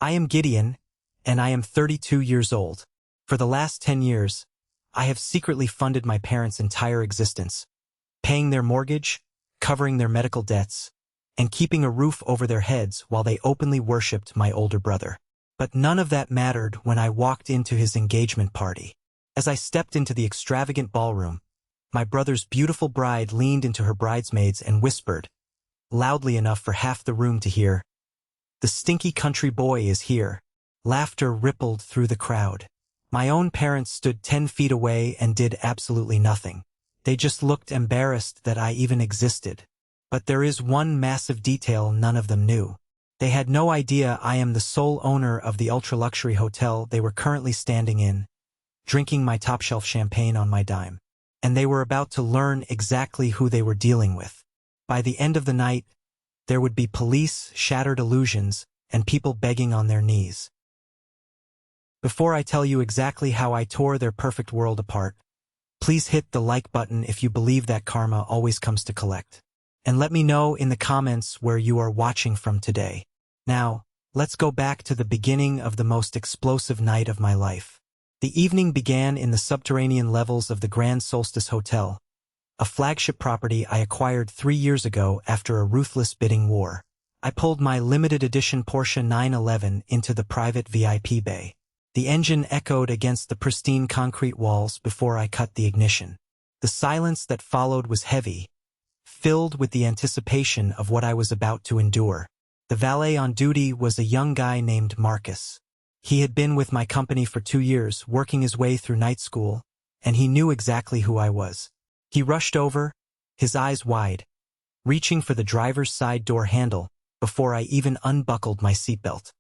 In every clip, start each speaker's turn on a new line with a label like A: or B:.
A: I am Gideon, and I am 32 years old. For the last 10 years, I have secretly funded my parents' entire existence, paying their mortgage, covering their medical debts, and keeping a roof over their heads while they openly worshipped my older brother. But none of that mattered when I walked into his engagement party. As I stepped into the extravagant ballroom, my brother's beautiful bride leaned into her bridesmaids and whispered, loudly enough for half the room to hear, "The stinky country boy is here." Laughter rippled through the crowd. My own parents stood 10 feet away and did absolutely nothing. They just looked embarrassed that I even existed. But there is one massive detail none of them knew. They had no idea I am the sole owner of the ultra-luxury hotel they were currently standing in, drinking my top-shelf champagne on my dime. And they were about to learn exactly who they were dealing with. By the end of the night, there would be police, shattered illusions, and people begging on their knees. Before I tell you exactly how I tore their perfect world apart, please hit the like button if you believe that karma always comes to collect. And let me know in the comments where you are watching from today. Now, let's go back to the beginning of the most explosive night of my life. The evening began in the subterranean levels of the Grand Solstice Hotel, a flagship property I acquired 3 years ago after a ruthless bidding war. I pulled my limited edition Porsche 911 into the private VIP bay. The engine echoed against the pristine concrete walls before I cut the ignition. The silence that followed was heavy, filled with the anticipation of what I was about to endure. The valet on duty was a young guy named Marcus. He had been with my company for 2 years, working his way through night school, and he knew exactly who I was. He rushed over, his eyes wide, reaching for the driver's side door handle before I even unbuckled my seatbelt.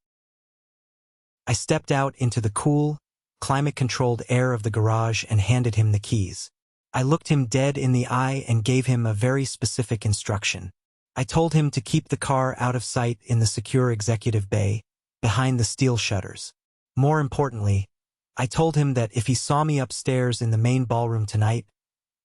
A: I stepped out into the cool, climate-controlled air of the garage and handed him the keys. I looked him dead in the eye and gave him a very specific instruction. I told him to keep the car out of sight in the secure executive bay, behind the steel shutters. More importantly, I told him that if he saw me upstairs in the main ballroom tonight,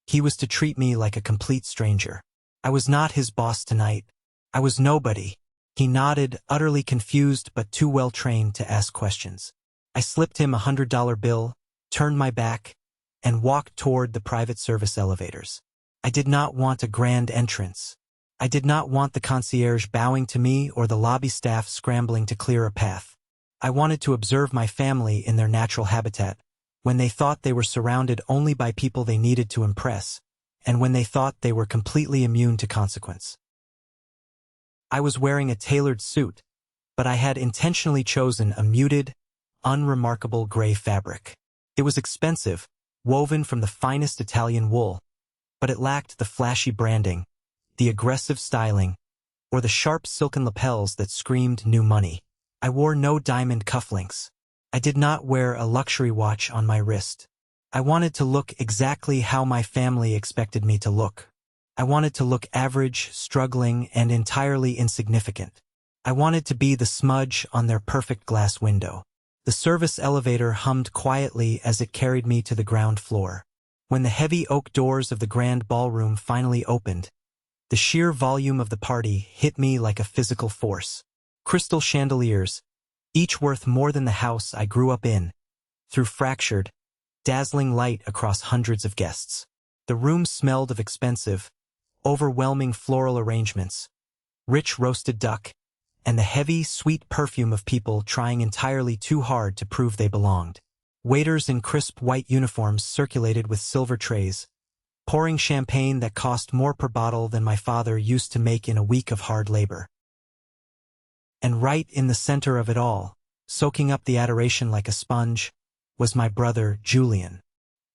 A: he was to treat me like a complete stranger. I was not his boss tonight. I was nobody. He nodded, utterly confused but too well trained to ask questions. I slipped him a $100 bill, turned my back, and walked toward the private service elevators. I did not want a grand entrance. I did not want the concierge bowing to me or the lobby staff scrambling to clear a path. I wanted to observe my family in their natural habitat, when they thought they were surrounded only by people they needed to impress, and when they thought they were completely immune to consequence. I was wearing a tailored suit, but I had intentionally chosen a muted, unremarkable gray fabric. It was expensive, woven from the finest Italian wool, but it lacked the flashy branding, the aggressive styling, or the sharp silken lapels that screamed new money. I wore no diamond cufflinks. I did not wear a luxury watch on my wrist. I wanted to look exactly how my family expected me to look. I wanted to look average, struggling, and entirely insignificant. I wanted to be the smudge on their perfect glass window. The service elevator hummed quietly as it carried me to the ground floor. When the heavy oak doors of the grand ballroom finally opened, the sheer volume of the party hit me like a physical force. Crystal chandeliers, each worth more than the house I grew up in, threw fractured, dazzling light across hundreds of guests. The room smelled of expensive, overwhelming floral arrangements, rich roasted duck, and the heavy, sweet perfume of people trying entirely too hard to prove they belonged. Waiters in crisp white uniforms circulated with silver trays, pouring champagne that cost more per bottle than my father used to make in a week of hard labor. And right in the center of it all, soaking up the adoration like a sponge, was my brother, Julian.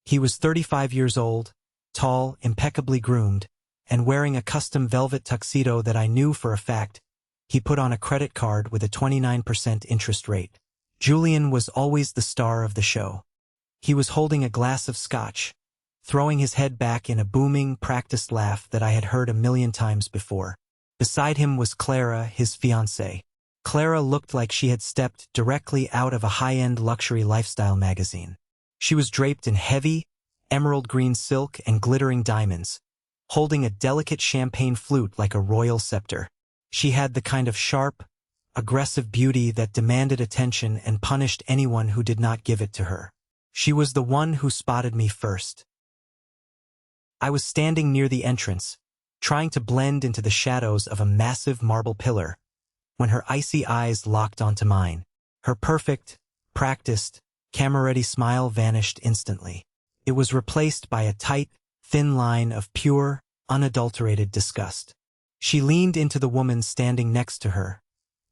A: He was 35 years old, tall, impeccably groomed, and wearing a custom velvet tuxedo that I knew for a fact he put on a credit card with a 29% interest rate. Julian was always the star of the show. He was holding a glass of scotch, throwing his head back in a booming, practiced laugh that I had heard a million times before. Beside him was Clara, his fiancée. Clara looked like she had stepped directly out of a high-end luxury lifestyle magazine. She was draped in heavy, emerald green silk and glittering diamonds, holding a delicate champagne flute like a royal scepter. She had the kind of sharp, aggressive beauty that demanded attention and punished anyone who did not give it to her. She was the one who spotted me first. I was standing near the entrance, trying to blend into the shadows of a massive marble pillar, when her icy eyes locked onto mine. Her perfect, practiced, camera-ready smile vanished instantly. It was replaced by a tight, thin line of pure, unadulterated disgust. She leaned into the woman standing next to her,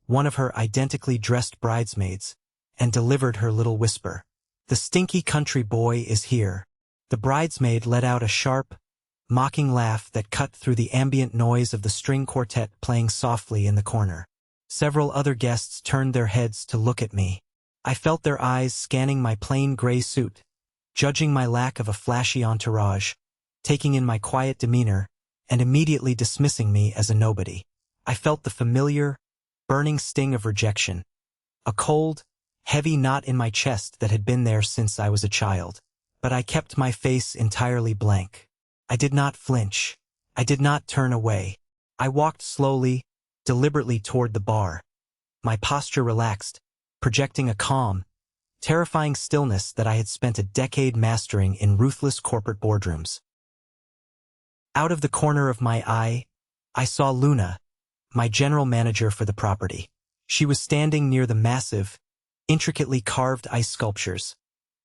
A: one of her identically dressed bridesmaids, and delivered her little whisper. "The stinky country boy is here." The bridesmaid let out a sharp, mocking laugh that cut through the ambient noise of the string quartet playing softly in the corner. Several other guests turned their heads to look at me. I felt their eyes scanning my plain gray suit, judging my lack of a flashy entourage, taking in my quiet demeanor, and immediately dismissing me as a nobody. I felt the familiar, burning sting of rejection, a cold, heavy knot in my chest that had been there since I was a child. But I kept my face entirely blank. I did not flinch. I did not turn away. I walked slowly, deliberately toward the bar, my posture relaxed, projecting a calm, terrifying stillness that I had spent a decade mastering in ruthless corporate boardrooms. Out of the corner of my eye, I saw Luna, my general manager for the property. She was standing near the massive, intricately carved ice sculptures,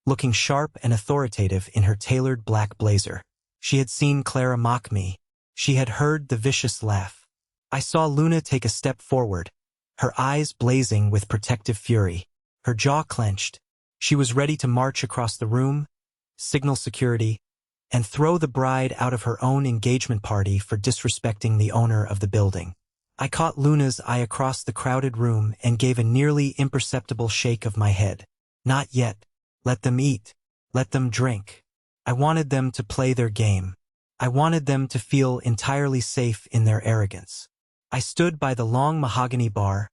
A: looking sharp and authoritative in her tailored black blazer. She had seen Clara mock me. She had heard the vicious laugh. I saw Luna take a step forward, her eyes blazing with protective fury, her jaw clenched. She was ready to march across the room, signal security, and throw the bride out of her own engagement party for disrespecting the owner of the building. I caught Luna's eye across the crowded room and gave a nearly imperceptible shake of my head. Not yet. Let them eat. Let them drink. I wanted them to play their game. I wanted them to feel entirely safe in their arrogance. I stood by the long mahogany bar,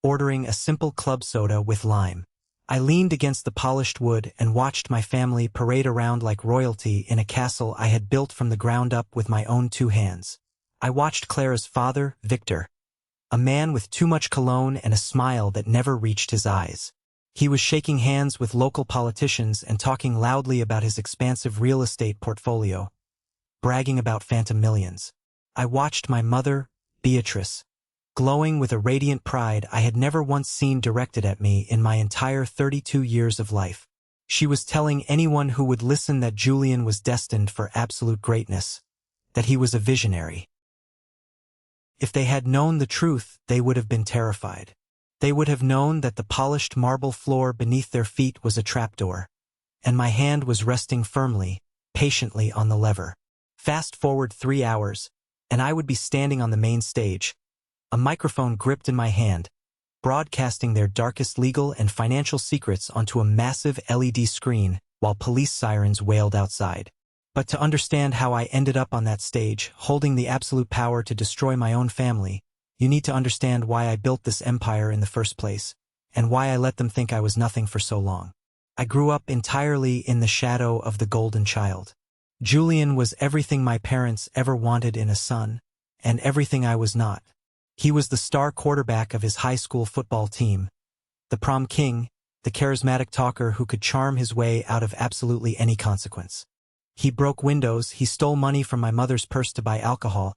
A: ordering a simple club soda with lime. I leaned against the polished wood and watched my family parade around like royalty in a castle I had built from the ground up with my own two hands. I watched Clara's father, Victor, a man with too much cologne and a smile that never reached his eyes. He was shaking hands with local politicians and talking loudly about his expansive real estate portfolio, bragging about phantom millions. I watched my mother, Beatrice, glowing with a radiant pride I had never once seen directed at me in my entire 32 years of life. She was telling anyone who would listen that Julian was destined for absolute greatness, that he was a visionary. If they had known the truth, they would have been terrified. They would have known that the polished marble floor beneath their feet was a trapdoor, and my hand was resting firmly, patiently on the lever. Fast forward 3 hours, and I would be standing on the main stage, a microphone gripped in my hand, broadcasting their darkest legal and financial secrets onto a massive LED screen while police sirens wailed outside. But to understand how I ended up on that stage, holding the absolute power to destroy my own family, you need to understand why I built this empire in the first place, and why I let them think I was nothing for so long. I grew up entirely in the shadow of the golden child. Julian was everything my parents ever wanted in a son, and everything I was not. He was the star quarterback of his high school football team, the prom king, the charismatic talker who could charm his way out of absolutely any consequence. He broke windows, he stole money from my mother's purse to buy alcohol,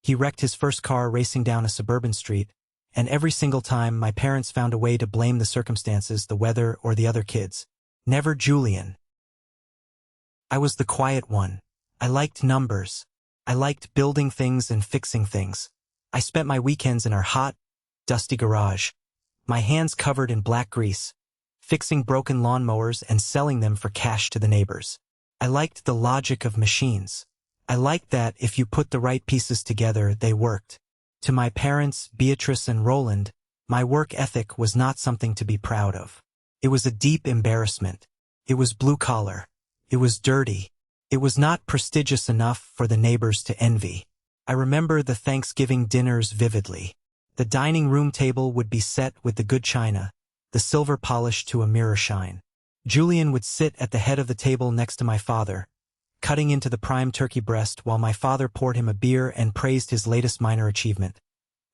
A: he wrecked his first car racing down a suburban street, and every single time my parents found a way to blame the circumstances, the weather, or the other kids. Never Julian. I was the quiet one. I liked numbers. I liked building things and fixing things. I spent my weekends in our hot, dusty garage, my hands covered in black grease, fixing broken lawnmowers and selling them for cash to the neighbors. I liked the logic of machines. I liked that if you put the right pieces together, they worked. To my parents, Beatrice and Roland, my work ethic was not something to be proud of. It was a deep embarrassment. It was blue-collar. It was dirty. It was not prestigious enough for the neighbors to envy. I remember the Thanksgiving dinners vividly. The dining room table would be set with the good china, the silver polished to a mirror shine. Julian would sit at the head of the table next to my father, cutting into the prime turkey breast while my father poured him a beer and praised his latest minor achievement,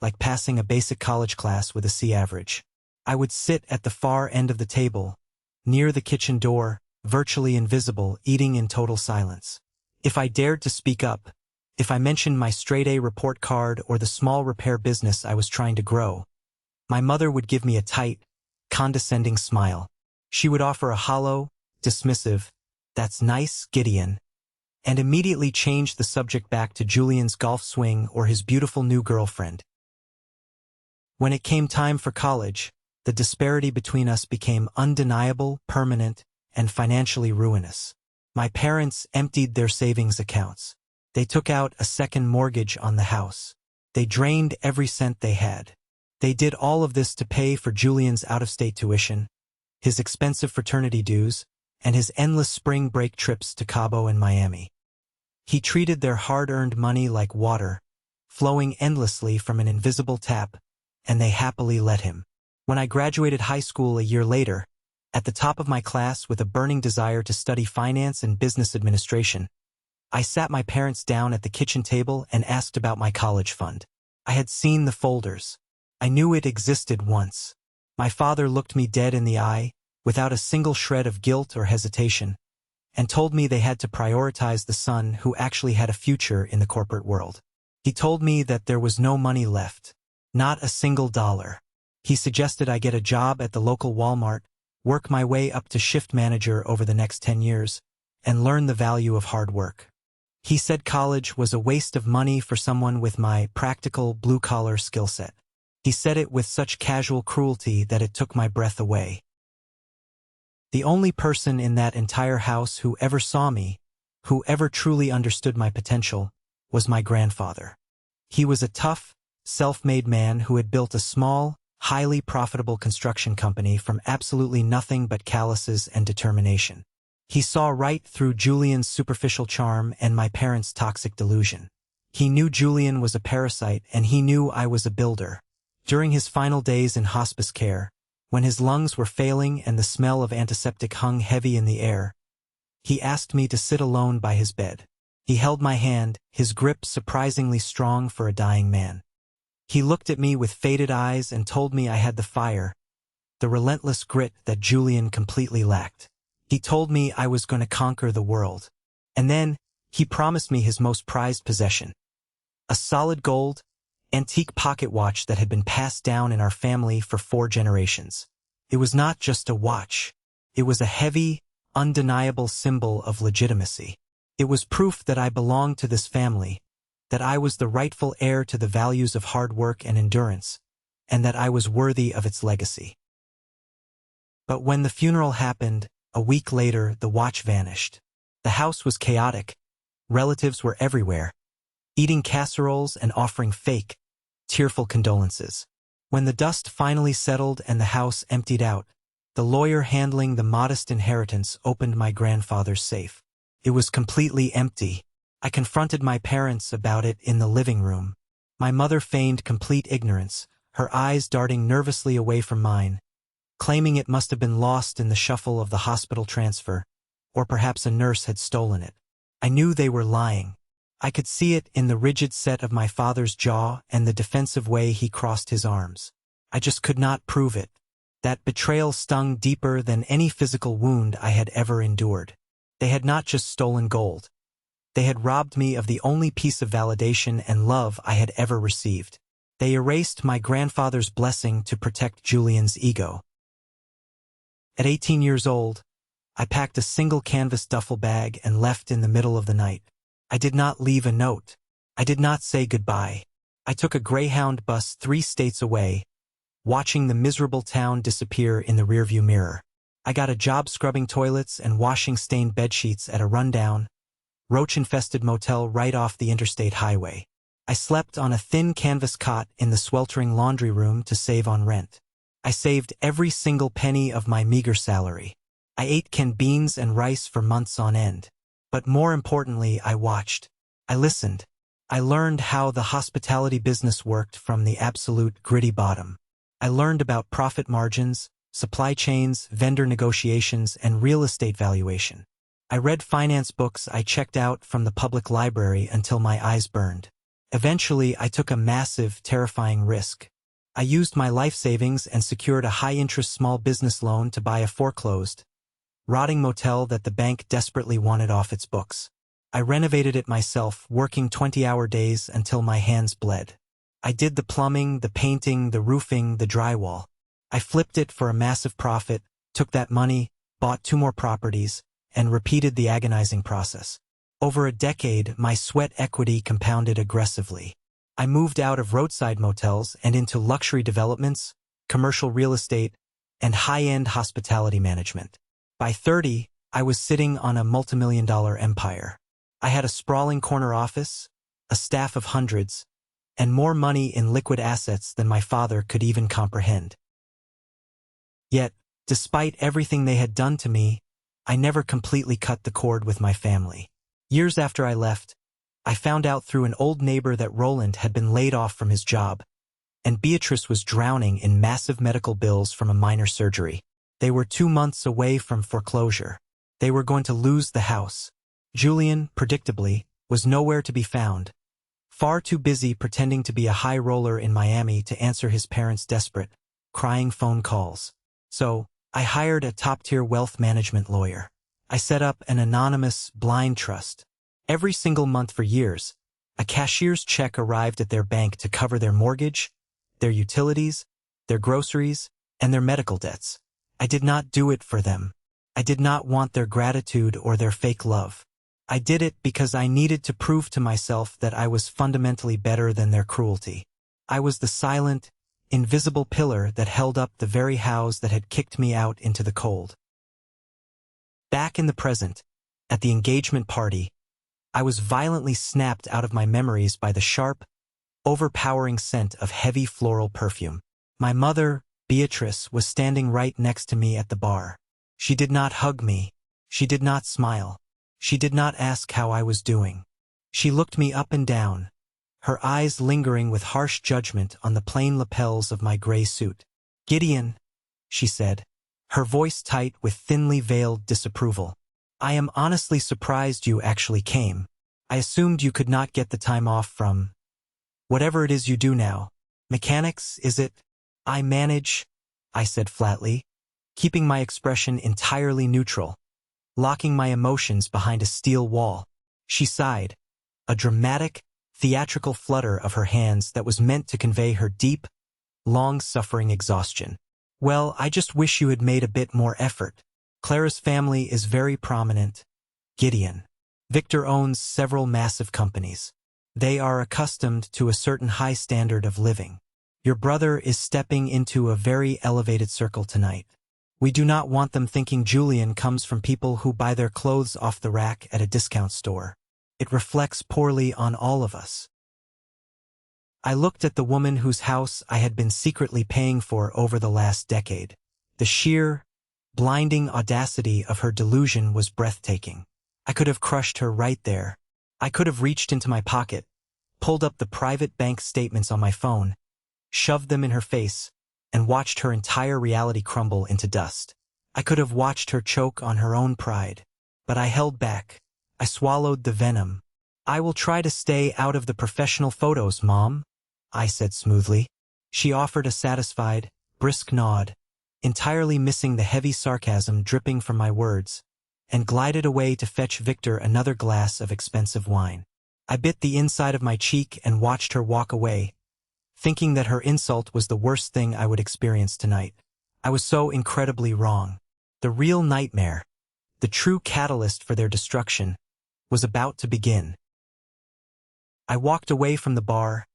A: like passing a basic college class with a C average. I would sit at the far end of the table, near the kitchen door, virtually invisible, eating in total silence. If I dared to speak up, if I mentioned my straight-A report card or the small repair business I was trying to grow, my mother would give me a tight, condescending smile. She would offer a hollow, dismissive, "That's nice, Gideon," and immediately change the subject back to Julian's golf swing or his beautiful new girlfriend. When it came time for college, the disparity between us became undeniable, permanent, and financially ruinous. My parents emptied their savings accounts. They took out a second mortgage on the house. They drained every cent they had. They did all of this to pay for Julian's out-of-state tuition, his expensive fraternity dues, and his endless spring break trips to Cabo and Miami. He treated their hard-earned money like water, flowing endlessly from an invisible tap, and they happily let him. When I graduated high school a year later, at the top of my class with a burning desire to study finance and business administration, I sat my parents down at the kitchen table and asked about my college fund. I had seen the folders. I knew it existed once. My father looked me dead in the eye, without a single shred of guilt or hesitation, and told me they had to prioritize the son who actually had a future in the corporate world. He told me that there was no money left, not a single dollar. He suggested I get a job at the local Walmart, work my way up to shift manager over the next 10 years, and learn the value of hard work. He said college was a waste of money for someone with my practical blue-collar skill set. He said it with such casual cruelty that it took my breath away. The only person in that entire house who ever saw me, who ever truly understood my potential, was my grandfather. He was a tough, self-made man who had built a small, highly profitable construction company from absolutely nothing but calluses and determination. He saw right through Julian's superficial charm and my parents' toxic delusion. He knew Julian was a parasite and he knew I was a builder. During his final days in hospice care, when his lungs were failing and the smell of antiseptic hung heavy in the air, he asked me to sit alone by his bed. He held my hand, his grip surprisingly strong for a dying man. He looked at me with faded eyes and told me I had the fire, the relentless grit that Julian completely lacked. He told me I was going to conquer the world. And then, he promised me his most prized possession. A solid gold, antique pocket watch that had been passed down in our family for 4 generations. It was not just a watch. It was a heavy, undeniable symbol of legitimacy. It was proof that I belonged to this family, that I was the rightful heir to the values of hard work and endurance, and that I was worthy of its legacy. But when the funeral happened, a week later, the watch vanished. The house was chaotic. Relatives were everywhere, eating casseroles and offering fake, tearful condolences. When the dust finally settled and the house emptied out, the lawyer handling the modest inheritance opened my grandfather's safe. It was completely empty. I confronted my parents about it in the living room. My mother feigned complete ignorance, her eyes darting nervously away from mine, claiming it must have been lost in the shuffle of the hospital transfer, or perhaps a nurse had stolen it. I knew they were lying. I could see it in the rigid set of my father's jaw and the defensive way he crossed his arms. I just could not prove it. That betrayal stung deeper than any physical wound I had ever endured. They had not just stolen gold. They had robbed me of the only piece of validation and love I had ever received. They erased my grandfather's blessing to protect Julian's ego. At 18 years old, I packed a single canvas duffel bag and left in the middle of the night. I did not leave a note. I did not say goodbye. I took a Greyhound bus 3 states away, watching the miserable town disappear in the rearview mirror. I got a job scrubbing toilets and washing stained bedsheets at a rundown, roach-infested motel right off the interstate highway. I slept on a thin canvas cot in the sweltering laundry room to save on rent. I saved every single penny of my meager salary. I ate canned beans and rice for months on end. But more importantly, I watched. I listened. I learned how the hospitality business worked from the absolute gritty bottom. I learned about profit margins, supply chains, vendor negotiations, and real estate valuation. I read finance books I checked out from the public library until my eyes burned. Eventually, I took a massive, terrifying risk. I used my life savings and secured a high-interest small business loan to buy a foreclosed, rotting motel that the bank desperately wanted off its books. I renovated it myself, working 20-hour days until my hands bled. I did the plumbing, the painting, the roofing, the drywall. I flipped it for a massive profit, took that money, bought 2 more properties, and repeated the agonizing process. Over a decade, my sweat equity compounded aggressively. I moved out of roadside motels and into luxury developments, commercial real estate, and high-end hospitality management. By 30, I was sitting on a multimillion-dollar empire. I had a sprawling corner office, a staff of hundreds, and more money in liquid assets than my father could even comprehend. Yet, despite everything they had done to me, I never completely cut the cord with my family. Years after I left, I found out through an old neighbor that Roland had been laid off from his job, and Beatrice was drowning in massive medical bills from a minor surgery. They were 2 months away from foreclosure. They were going to lose the house. Julian, predictably, was nowhere to be found, far too busy pretending to be a high roller in Miami to answer his parents' desperate, crying phone calls. So, I hired a top-tier wealth management lawyer. I set up an anonymous, blind trust. Every single month for years, a cashier's check arrived at their bank to cover their mortgage, their utilities, their groceries, and their medical debts. I did not do it for them. I did not want their gratitude or their fake love. I did it because I needed to prove to myself that I was fundamentally better than their cruelty. I was the silent, invisible pillar that held up the very house that had kicked me out into the cold. Back in the present, at the engagement party, I was violently snapped out of my memories by the sharp, overpowering scent of heavy floral perfume. My mother, Beatrice, was standing right next to me at the bar. She did not hug me. She did not smile. She did not ask how I was doing. She looked me up and down, her eyes lingering with harsh judgment on the plain lapels of my gray suit. "Gideon," she said, her voice tight with thinly veiled disapproval. "I am honestly surprised you actually came. I assumed you could not get the time off from whatever it is you do now. Mechanics, is it?" "I manage," I said flatly, keeping my expression entirely neutral, locking my emotions behind a steel wall. She sighed, a dramatic, theatrical flutter of her hands that was meant to convey her deep, long-suffering exhaustion. "Well, I just wish you had made a bit more effort. Clara's family is very prominent. Gideon. Victor owns several massive companies. They are accustomed to a certain high standard of living. Your brother is stepping into a very elevated circle tonight. We do not want them thinking Julian comes from people who buy their clothes off the rack at a discount store. It reflects poorly on all of us." I looked at the woman whose house I had been secretly paying for over the last decade. The sheer, blinding audacity of her delusion was breathtaking. I could have crushed her right there. I could have reached into my pocket, pulled up the private bank statements on my phone, shoved them in her face, and watched her entire reality crumble into dust. I could have watched her choke on her own pride. But I held back. I swallowed the venom. "I will try to stay out of the professional photos, Mom," I said smoothly. She offered a satisfied, brisk nod, entirely missing the heavy sarcasm dripping from my words, and glided away to fetch Victor another glass of expensive wine. I bit the inside of my cheek and watched her walk away, thinking that her insult was the worst thing I would experience tonight. I was so incredibly wrong. The real nightmare, the true catalyst for their destruction, was about to begin. I walked away from the bar,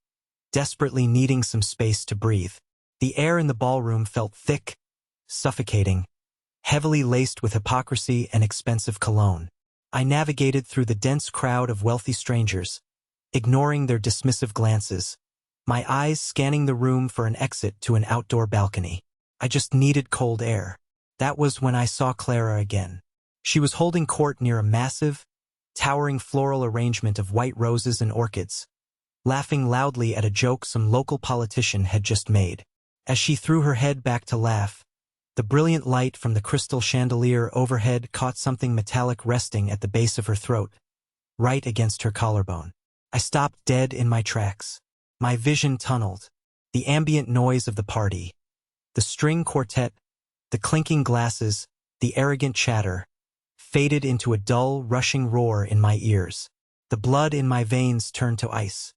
A: desperately needing some space to breathe. The air in the ballroom felt thick, suffocating, heavily laced with hypocrisy and expensive cologne. I navigated through the dense crowd of wealthy strangers, ignoring their dismissive glances, my eyes scanning the room for an exit to an outdoor balcony. I just needed cold air. That was when I saw Clara again. She was holding court near a massive, towering floral arrangement of white roses and orchids, laughing loudly at a joke some local politician had just made. As she threw her head back to laugh, the brilliant light from the crystal chandelier overhead caught something metallic resting at the base of her throat, right against her collarbone. I stopped dead in my tracks. My vision tunneled. The ambient noise of the party, the string quartet, the clinking glasses, the arrogant chatter, faded into a dull, rushing roar in my ears. The blood in my veins turned to ice.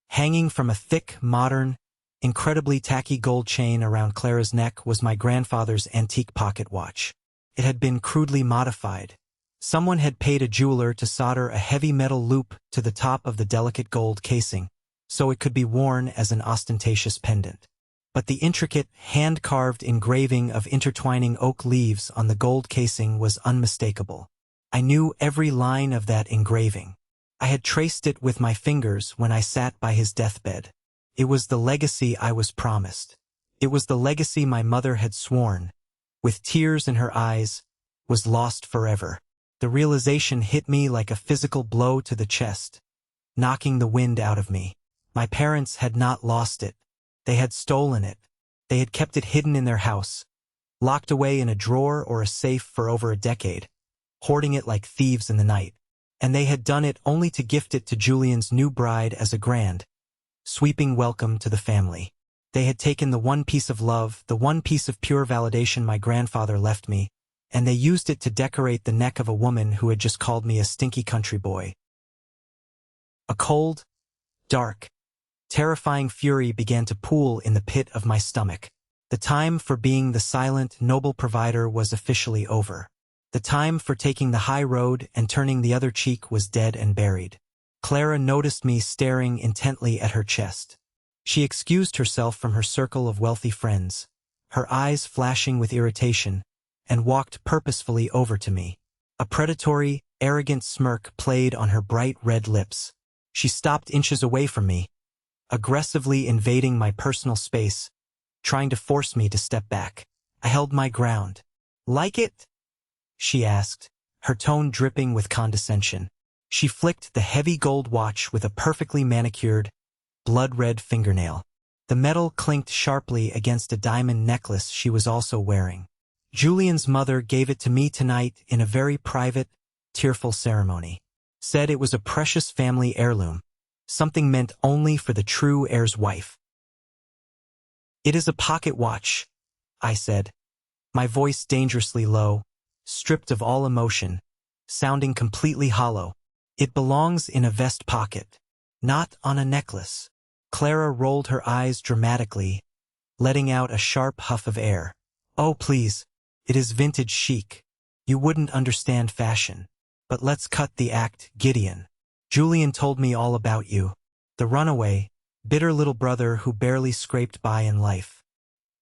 A: Hanging from a thick, modern, incredibly tacky gold chain around Clara's neck was my grandfather's antique pocket watch. It had been crudely modified. Someone had paid a jeweler to solder a heavy metal loop to the top of the delicate gold casing, so it could be worn as an ostentatious pendant. But the intricate, hand-carved engraving of intertwining oak leaves on the gold casing was unmistakable. I knew every line of that engraving. I had traced it with my fingers when I sat by his deathbed. It was the legacy I was promised. It was the legacy my mother had sworn, with tears in her eyes, was lost forever. The realization hit me like a physical blow to the chest, knocking the wind out of me. My parents had not lost it. They had stolen it. They had kept it hidden in their house, locked away in a drawer or a safe for over a decade, hoarding it like thieves in the night. And they had done it only to gift it to Julian's new bride as a grand, sweeping welcome to the family. They had taken the one piece of love, the one piece of pure validation my grandfather left me, and they used it to decorate the neck of a woman who had just called me a stinky country boy. A cold, dark, terrifying fury began to pool in the pit of my stomach. The time for being the silent, noble provider was officially over. The time for taking the high road and turning the other cheek was dead and buried. Clara noticed me staring intently at her chest. She excused herself from her circle of wealthy friends, her eyes flashing with irritation, and walked purposefully over to me. A predatory, arrogant smirk played on her bright red lips. She stopped inches away from me, aggressively invading my personal space, trying to force me to step back. I held my ground. "Like it?" she asked, her tone dripping with condescension. She flicked the heavy gold watch with a perfectly manicured, blood-red fingernail. The metal clinked sharply against a diamond necklace she was also wearing. Julian's mother gave it to me tonight in a very private, tearful ceremony. Said it was a precious family heirloom, something meant only for the true heir's wife. "It is a pocket watch," I said, my voice dangerously low, stripped of all emotion, sounding completely hollow. "It belongs in a vest pocket, not on a necklace." Clara rolled her eyes dramatically, letting out a sharp huff of air. "Oh, please, it is vintage chic. You wouldn't understand fashion. But let's cut the act, Gideon. Julian told me all about you. The runaway, bitter little brother who barely scraped by in life.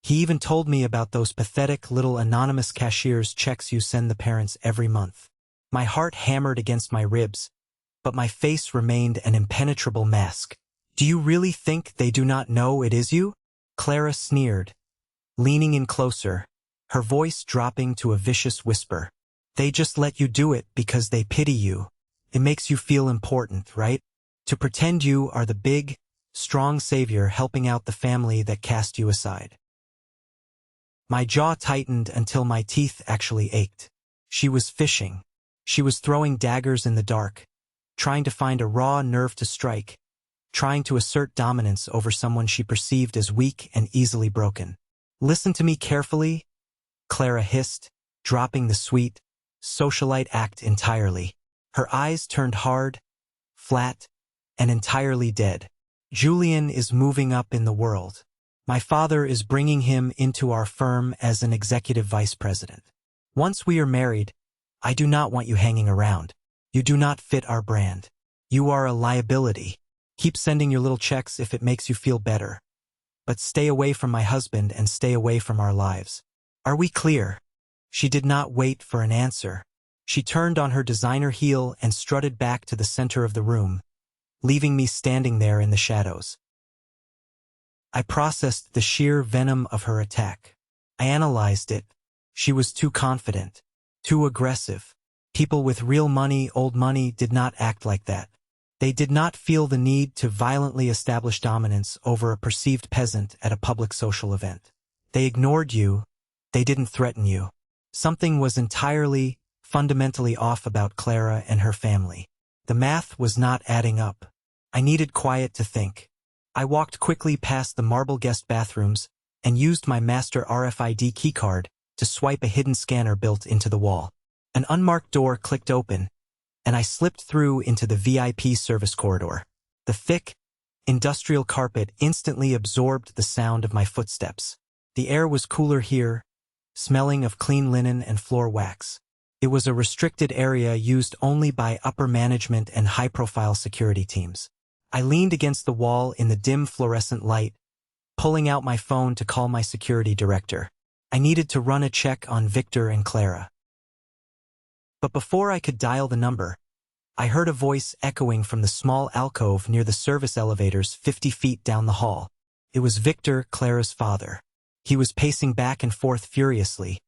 A: He even told me about those pathetic little anonymous cashier's checks you send the parents every month." My heart hammered against my ribs, but my face remained an impenetrable mask. "Do you really think they do not know it is you?" Clara sneered, leaning in closer, her voice dropping to a vicious whisper. "They just let you do it because they pity you. It makes you feel important, right? To pretend you are the big, strong savior helping out the family that cast you aside." My jaw tightened until my teeth actually ached. She was fishing. She was throwing daggers in the dark, trying to find a raw nerve to strike, trying to assert dominance over someone she perceived as weak and easily broken. "Listen to me carefully," Clara hissed, dropping the sweet, socialite act entirely. Her eyes turned hard, flat, and entirely dead. "Julian is moving up in the world. My father is bringing him into our firm as an executive vice president. Once we are married, I do not want you hanging around. You do not fit our brand. You are a liability. Keep sending your little checks if it makes you feel better. But stay away from my husband and stay away from our lives. Are we clear?" She did not wait for an answer. She turned on her designer heel and strutted back to the center of the room, leaving me standing there in the shadows. I processed the sheer venom of her attack. I analyzed it. She was too confident, too aggressive. People with real money, old money, did not act like that. They did not feel the need to violently establish dominance over a perceived peasant at a public social event. They ignored you. They didn't threaten you. Something was entirely, fundamentally off about Clara and her family. The math was not adding up. I needed quiet to think. I walked quickly past the marble guest bathrooms and used my master RFID keycard to swipe a hidden scanner built into the wall. An unmarked door clicked open, and I slipped through into the VIP service corridor. The thick, industrial carpet instantly absorbed the sound of my footsteps. The air was cooler here, smelling of clean linen and floor wax. It was a restricted area used only by upper management and high-profile security teams. I leaned against the wall in the dim fluorescent light, pulling out my phone to call my security director. I needed to run a check on Victor and Clara. But before I could dial the number, I heard a voice echoing from the small alcove near the service elevators 50 feet down the hall. It was Victor, Clara's father. He was pacing back and forth furiously,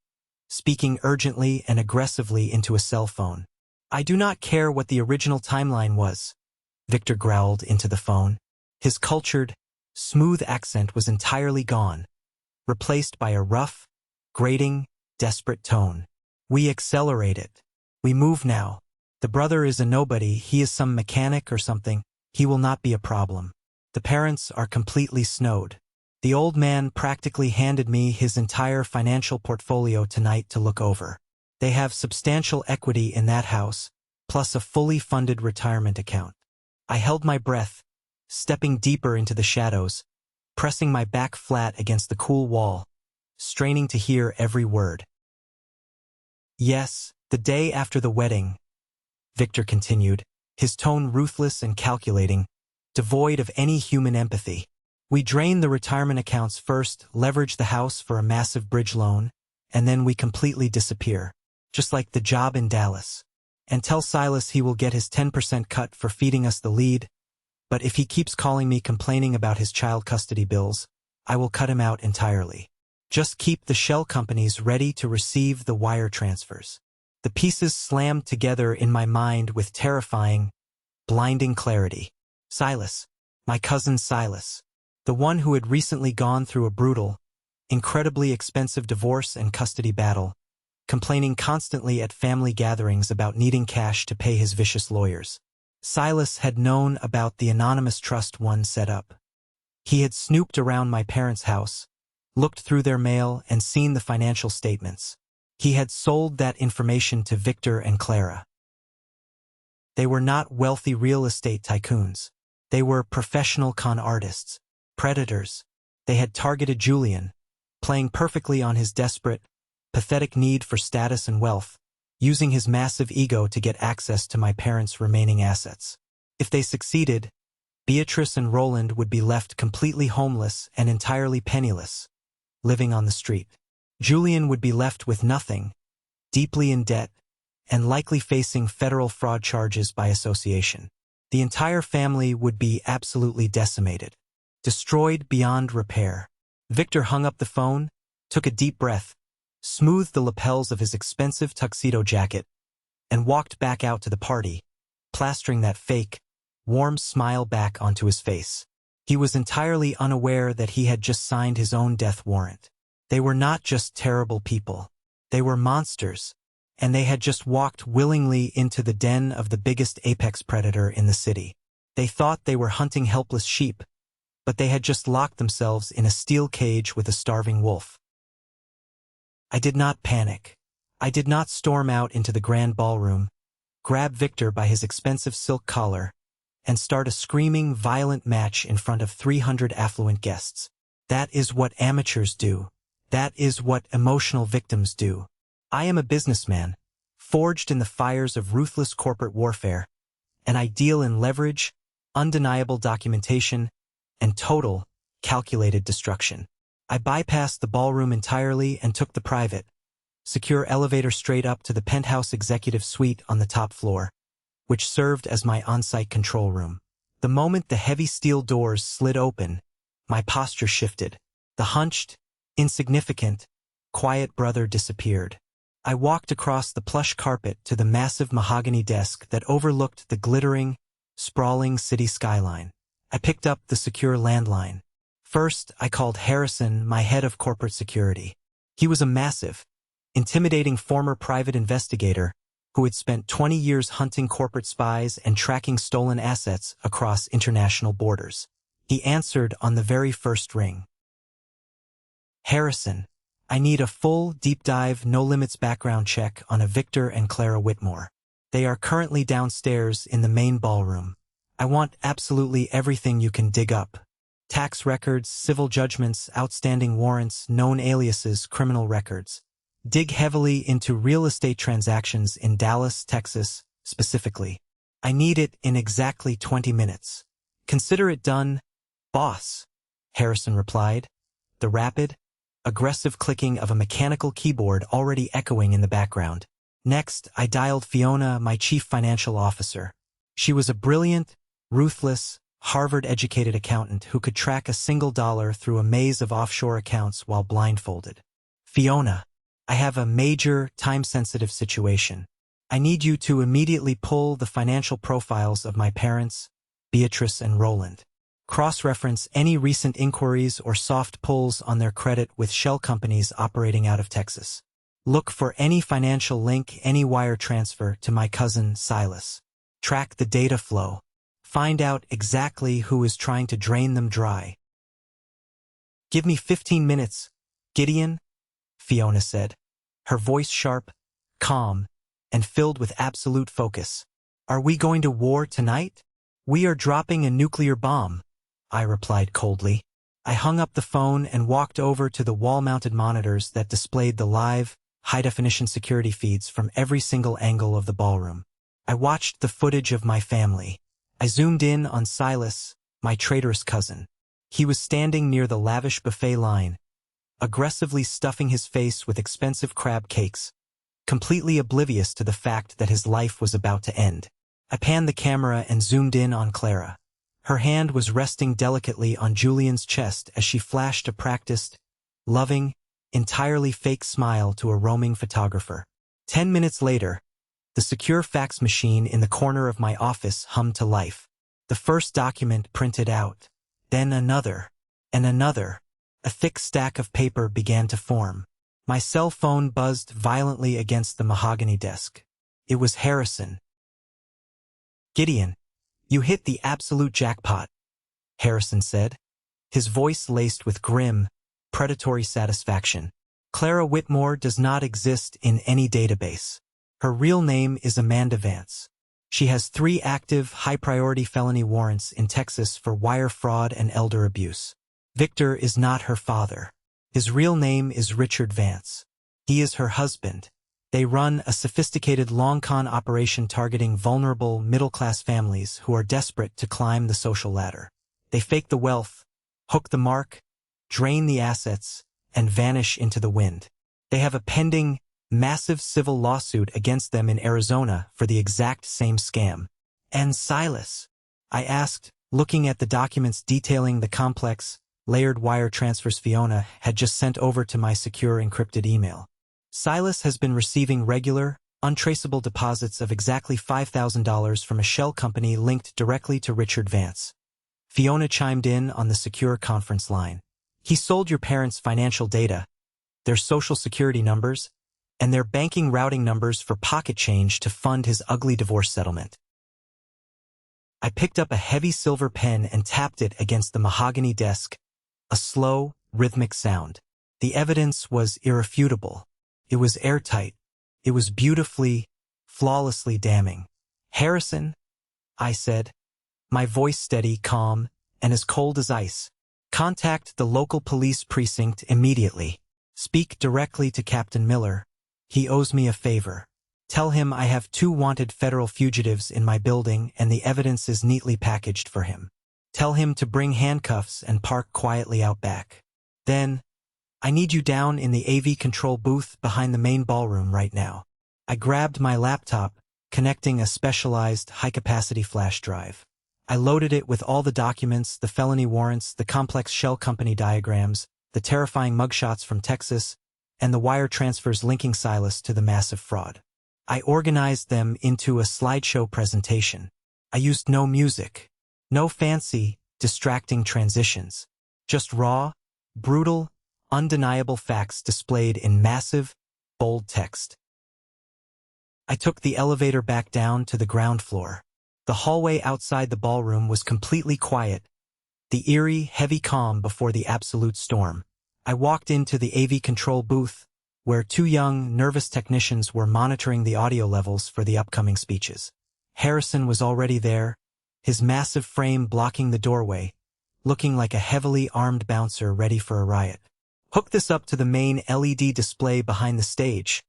A: speaking urgently and aggressively into a cell phone. "I do not care what the original timeline was," Victor growled into the phone. His cultured, smooth accent was entirely gone, replaced by a rough, grating, desperate tone. "We accelerate it. We move now. The brother is a nobody, he is some mechanic or something, he will not be a problem. The parents are completely snowed. The old man practically handed me his entire financial portfolio tonight to look over. They have substantial equity in that house, plus a fully funded retirement account." I held my breath, stepping deeper into the shadows, pressing my back flat against the cool wall, straining to hear every word. "Yes, the day after the wedding," Victor continued, his tone ruthless and calculating, devoid of any human empathy. "We drain the retirement accounts first, leverage the house for a massive bridge loan, and then we completely disappear, just like the job in Dallas. And tell Silas he will get his 10% cut for feeding us the lead, but if he keeps calling me complaining about his child custody bills, I will cut him out entirely. Just keep the shell companies ready to receive the wire transfers." The pieces slammed together in my mind with terrifying, blinding clarity. Silas, my cousin Silas, the one who had recently gone through a brutal, incredibly expensive divorce and custody battle, complaining constantly at family gatherings about needing cash to pay his vicious lawyers. Silas had known about the anonymous trust one set up. He had snooped around my parents' house, looked through their mail, and seen the financial statements. He had sold that information to Victor and Clara. They were not wealthy real estate tycoons. They were professional con artists, predators. They had targeted Julian, playing perfectly on his desperate, pathetic need for status and wealth, using his massive ego to get access to my parents' remaining assets. If they succeeded, Beatrice and Roland would be left completely homeless and entirely penniless, living on the street. Julian would be left with nothing, deeply in debt, and likely facing federal fraud charges by association. The entire family would be absolutely decimated, destroyed beyond repair. Victor hung up the phone, took a deep breath, smoothed the lapels of his expensive tuxedo jacket, and walked back out to the party, plastering that fake, warm smile back onto his face. He was entirely unaware that he had just signed his own death warrant. They were not just terrible people. They were monsters, and they had just walked willingly into the den of the biggest apex predator in the city. They thought they were hunting helpless sheep, but they had just locked themselves in a steel cage with a starving wolf. I did not panic. I did not storm out into the grand ballroom, grab Victor by his expensive silk collar, and start a screaming, violent match in front of 300 affluent guests. That is what amateurs do. That is what emotional victims do. I am a businessman, forged in the fires of ruthless corporate warfare, an ideal in leverage, undeniable documentation, and total, calculated destruction. I bypassed the ballroom entirely and took the private, secure elevator straight up to the penthouse executive suite on the top floor, which served as my on-site control room. The moment the heavy steel doors slid open, my posture shifted. The hunched, insignificant, quiet brother disappeared. I walked across the plush carpet to the massive mahogany desk that overlooked the glittering, sprawling city skyline. I picked up the secure landline. First, I called Harrison, my head of corporate security. He was a massive, intimidating former private investigator who had spent 20 years hunting corporate spies and tracking stolen assets across international borders. He answered on the very first ring. Harrison, I need a full, deep-dive, no-limits background check on a Victor and Clara Whitmore. They are currently downstairs in the main ballroom. I want absolutely everything you can dig up. Tax records, civil judgments, outstanding warrants, known aliases, criminal records. Dig heavily into real estate transactions in Dallas, Texas, specifically. I need it in exactly 20 minutes. Consider it done, boss, Harrison replied, the rapid, aggressive clicking of a mechanical keyboard already echoing in the background. Next, I dialed Fiona, my chief financial officer. She was a brilliant, ruthless, Harvard-educated accountant who could track a single dollar through a maze of offshore accounts while blindfolded. Fiona, I have a major, time-sensitive situation. I need you to immediately pull the financial profiles of my parents, Beatrice and Roland. Cross-reference any recent inquiries or soft pulls on their credit with shell companies operating out of Texas. Look for any financial link, any wire transfer to my cousin Silas. Track the data flow. Find out exactly who is trying to drain them dry. Give me 15 minutes, Gideon, Fiona said, her voice sharp, calm, and filled with absolute focus. Are we going to war tonight? We are dropping a nuclear bomb, I replied coldly. I hung up the phone and walked over to the wall-mounted monitors that displayed the live, high-definition security feeds from every single angle of the ballroom. I watched the footage of my family. I zoomed in on Silas, my traitorous cousin. He was standing near the lavish buffet line, aggressively stuffing his face with expensive crab cakes, completely oblivious to the fact that his life was about to end. I panned the camera and zoomed in on Clara. Her hand was resting delicately on Julian's chest as she flashed a practiced, loving, entirely fake smile to a roaming photographer. 10 minutes later, the secure fax machine in the corner of my office hummed to life. The first document printed out, then another, and another. A thick stack of paper began to form. My cell phone buzzed violently against the mahogany desk. It was Harrison. Gideon, you hit the absolute jackpot, Harrison said, his voice laced with grim, predatory satisfaction. Clara Whitmore does not exist in any database. Her real name is Amanda Vance. She has 3 active, high-priority felony warrants in Texas for wire fraud and elder abuse. Victor is not her father. His real name is Richard Vance. He is her husband. They run a sophisticated long-con operation targeting vulnerable, middle-class families who are desperate to climb the social ladder. They fake the wealth, hook the mark, drain the assets, and vanish into the wind. They have a pending, massive civil lawsuit against them in Arizona for the exact same scam. And Silas? I asked, looking at the documents detailing the complex, layered wire transfers Fiona had just sent over to my secure encrypted email. Silas has been receiving regular, untraceable deposits of exactly $5,000 from a shell company linked directly to Richard Vance. Fiona chimed in on the secure conference line. He sold your parents' financial data, their social security numbers, and their banking routing numbers for pocket change to fund his ugly divorce settlement. I picked up a heavy silver pen and tapped it against the mahogany desk. A slow, rhythmic sound. The evidence was irrefutable. It was airtight. It was beautifully, flawlessly damning. Harrison, I said, my voice steady, calm, and as cold as ice. Contact the local police precinct immediately. Speak directly to Captain Miller. He owes me a favor. Tell him I have 2 wanted federal fugitives in my building and the evidence is neatly packaged for him. Tell him to bring handcuffs and park quietly out back. Then, I need you down in the AV control booth behind the main ballroom right now. I grabbed my laptop, connecting a specialized high-capacity flash drive. I loaded it with all the documents, the felony warrants, the complex shell company diagrams, the terrifying mugshots from Texas, and the wire transfers linking Silas to the massive fraud. I organized them into a slideshow presentation. I used no music. No fancy, distracting transitions. Just raw, brutal, undeniable facts displayed in massive, bold text. I took the elevator back down to the ground floor. The hallway outside the ballroom was completely quiet, the eerie, heavy calm before the absolute storm. I walked into the AV control booth, where two young, nervous technicians were monitoring the audio levels for the upcoming speeches. Harrison was already there, his massive frame blocking the doorway, looking like a heavily armed bouncer ready for a riot. "Hook this up to the main LED display behind the stage,"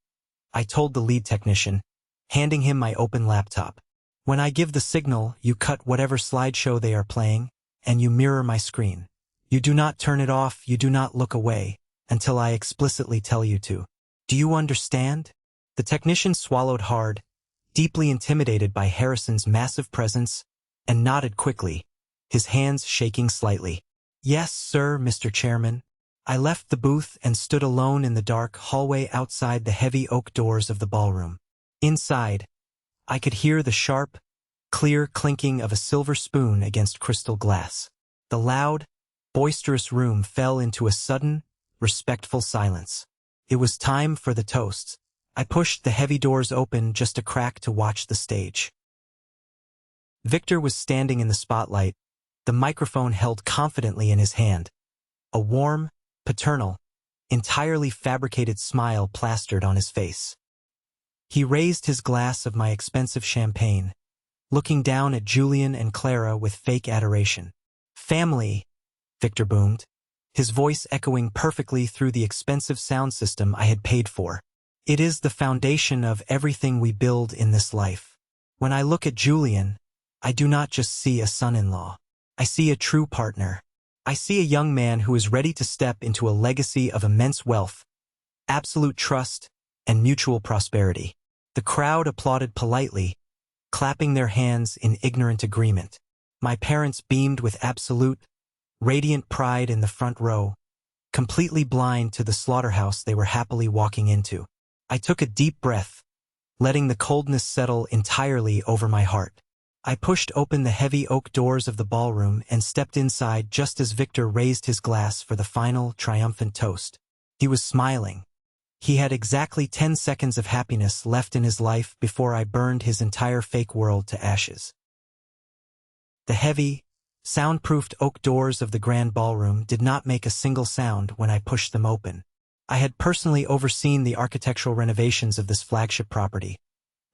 A: I told the lead technician, handing him my open laptop. "When I give the signal, you cut whatever slideshow they are playing, and you mirror my screen. You do not turn it off, you do not look away, until I explicitly tell you to. Do you understand?" The technician swallowed hard, deeply intimidated by Harrison's massive presence, and nodded quickly, his hands shaking slightly. "Yes, sir, Mr. Chairman." I left the booth and stood alone in the dark hallway outside the heavy oak doors of the ballroom. Inside, I could hear the sharp, clear clinking of a silver spoon against crystal glass. The loud, boisterous room fell into a sudden, respectful silence. It was time for the toasts. I pushed the heavy doors open just a crack to watch the stage. Victor was standing in the spotlight, the microphone held confidently in his hand. A warm, paternal, entirely fabricated smile plastered on his face. He raised his glass of my expensive champagne, looking down at Julian and Clara with fake adoration. "Family," Victor boomed, his voice echoing perfectly through the expensive sound system I had paid for. "It is the foundation of everything we build in this life. When I look at Julian, I do not just see a son-in-law. I see a true partner. I see a young man who is ready to step into a legacy of immense wealth, absolute trust, and mutual prosperity." The crowd applauded politely, clapping their hands in ignorant agreement. My parents beamed with absolute, radiant pride in the front row, completely blind to the slaughterhouse they were happily walking into. I took a deep breath, letting the coldness settle entirely over my heart. I pushed open the heavy oak doors of the ballroom and stepped inside just as Victor raised his glass for the final, triumphant toast. He was smiling. He had exactly 10 seconds of happiness left in his life before I burned his entire fake world to ashes. The heavy, soundproofed oak doors of the grand ballroom did not make a single sound when I pushed them open. I had personally overseen the architectural renovations of this flagship property,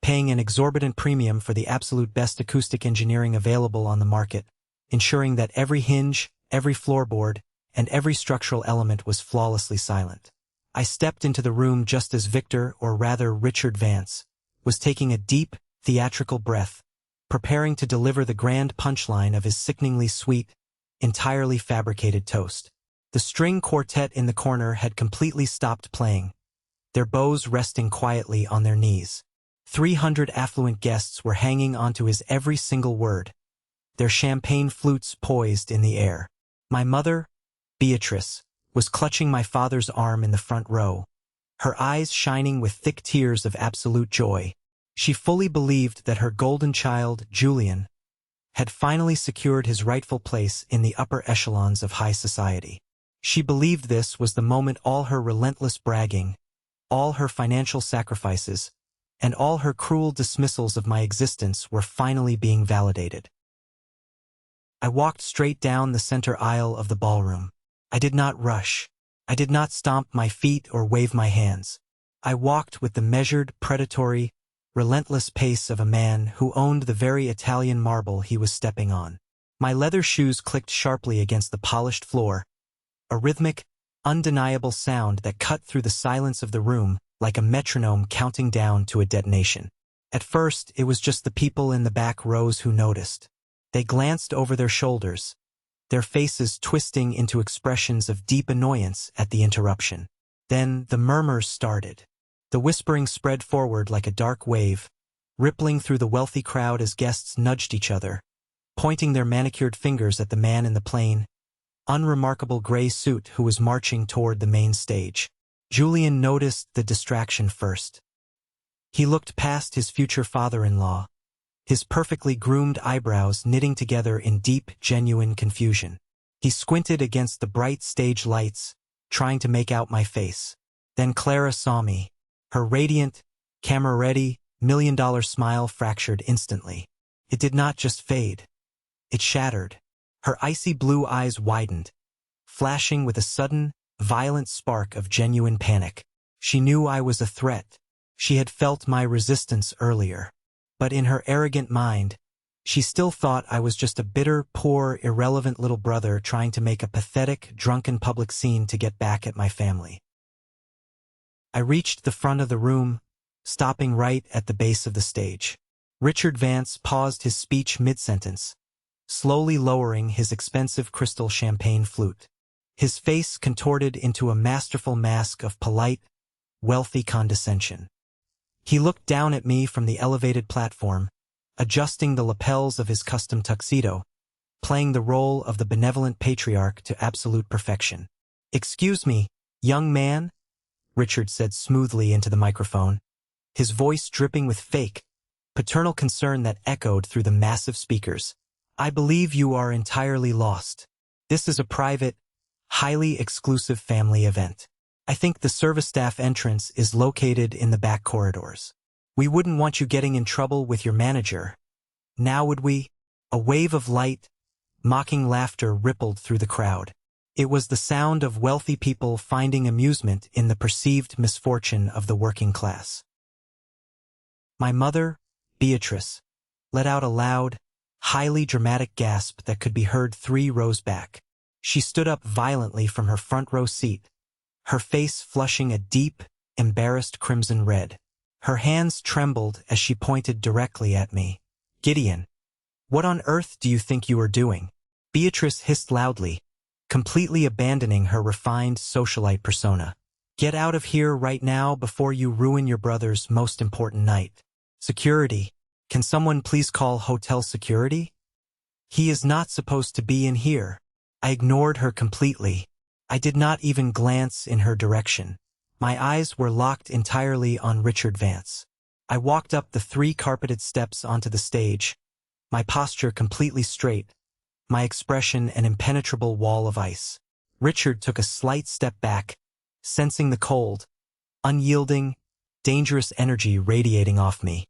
A: paying an exorbitant premium for the absolute best acoustic engineering available on the market, ensuring that every hinge, every floorboard, and every structural element was flawlessly silent. I stepped into the room just as Victor, or rather Richard Vance, was taking a deep, theatrical breath, preparing to deliver the grand punchline of his sickeningly sweet, entirely fabricated toast. The string quartet in the corner had completely stopped playing, their bows resting quietly on their knees. 300 affluent guests were hanging onto his every single word, their champagne flutes poised in the air. My mother, Beatrice, was clutching my father's arm in the front row, her eyes shining with thick tears of absolute joy. She fully believed that her golden child, Julian, had finally secured his rightful place in the upper echelons of high society. She believed this was the moment all her relentless bragging, all her financial sacrifices, and all her cruel dismissals of my existence were finally being validated. I walked straight down the center aisle of the ballroom. I did not rush. I did not stomp my feet or wave my hands. I walked with the measured, predatory, relentless pace of a man who owned the very Italian marble he was stepping on. My leather shoes clicked sharply against the polished floor, a rhythmic, undeniable sound that cut through the silence of the room like a metronome counting down to a detonation. At first, it was just the people in the back rows who noticed. They glanced over their shoulders, their faces twisting into expressions of deep annoyance at the interruption. Then the murmurs started. The whispering spread forward like a dark wave, rippling through the wealthy crowd as guests nudged each other, pointing their manicured fingers at the man in the plain, unremarkable gray suit who was marching toward the main stage. Julian noticed the distraction first. He looked past his future father-in-law, his perfectly groomed eyebrows knitting together in deep, genuine confusion. He squinted against the bright stage lights, trying to make out my face. Then Clara saw me, her radiant, camera-ready, $1 million smile fractured instantly. It did not just fade. It shattered. Her icy blue eyes widened, flashing with a sudden, violent spark of genuine panic. She knew I was a threat. She had felt my resistance earlier. But in her arrogant mind, she still thought I was just a bitter, poor, irrelevant little brother trying to make a pathetic, drunken public scene to get back at my family. I reached the front of the room, stopping right at the base of the stage. Richard Vance paused his speech mid-sentence, slowly lowering his expensive crystal champagne flute. His face contorted into a masterful mask of polite, wealthy condescension. He looked down at me from the elevated platform, adjusting the lapels of his custom tuxedo, playing the role of the benevolent patriarch to absolute perfection. "Excuse me, young man," Richard said smoothly into the microphone, his voice dripping with fake, paternal concern that echoed through the massive speakers. "I believe you are entirely lost. This is a private, highly exclusive family event. I think the service staff entrance is located in the back corridors. We wouldn't want you getting in trouble with your manager. Now would we?" A wave of light, mocking laughter rippled through the crowd. It was the sound of wealthy people finding amusement in the perceived misfortune of the working class. My mother, Beatrice, let out a loud, highly dramatic gasp that could be heard 3 rows back. She stood up violently from her front row seat, her face flushing a deep, embarrassed crimson red. Her hands trembled as she pointed directly at me. "Gideon, what on earth do you think you are doing?" Beatrice hissed loudly, completely abandoning her refined socialite persona. "Get out of here right now before you ruin your brother's most important night." "Security, can someone please call hotel security? He is not supposed to be in here." I ignored her completely. I did not even glance in her direction. My eyes were locked entirely on Richard Vance. I walked up the 3 carpeted steps onto the stage, my posture completely straight, my expression an impenetrable wall of ice. Richard took a slight step back, sensing the cold, unyielding, dangerous energy radiating off me.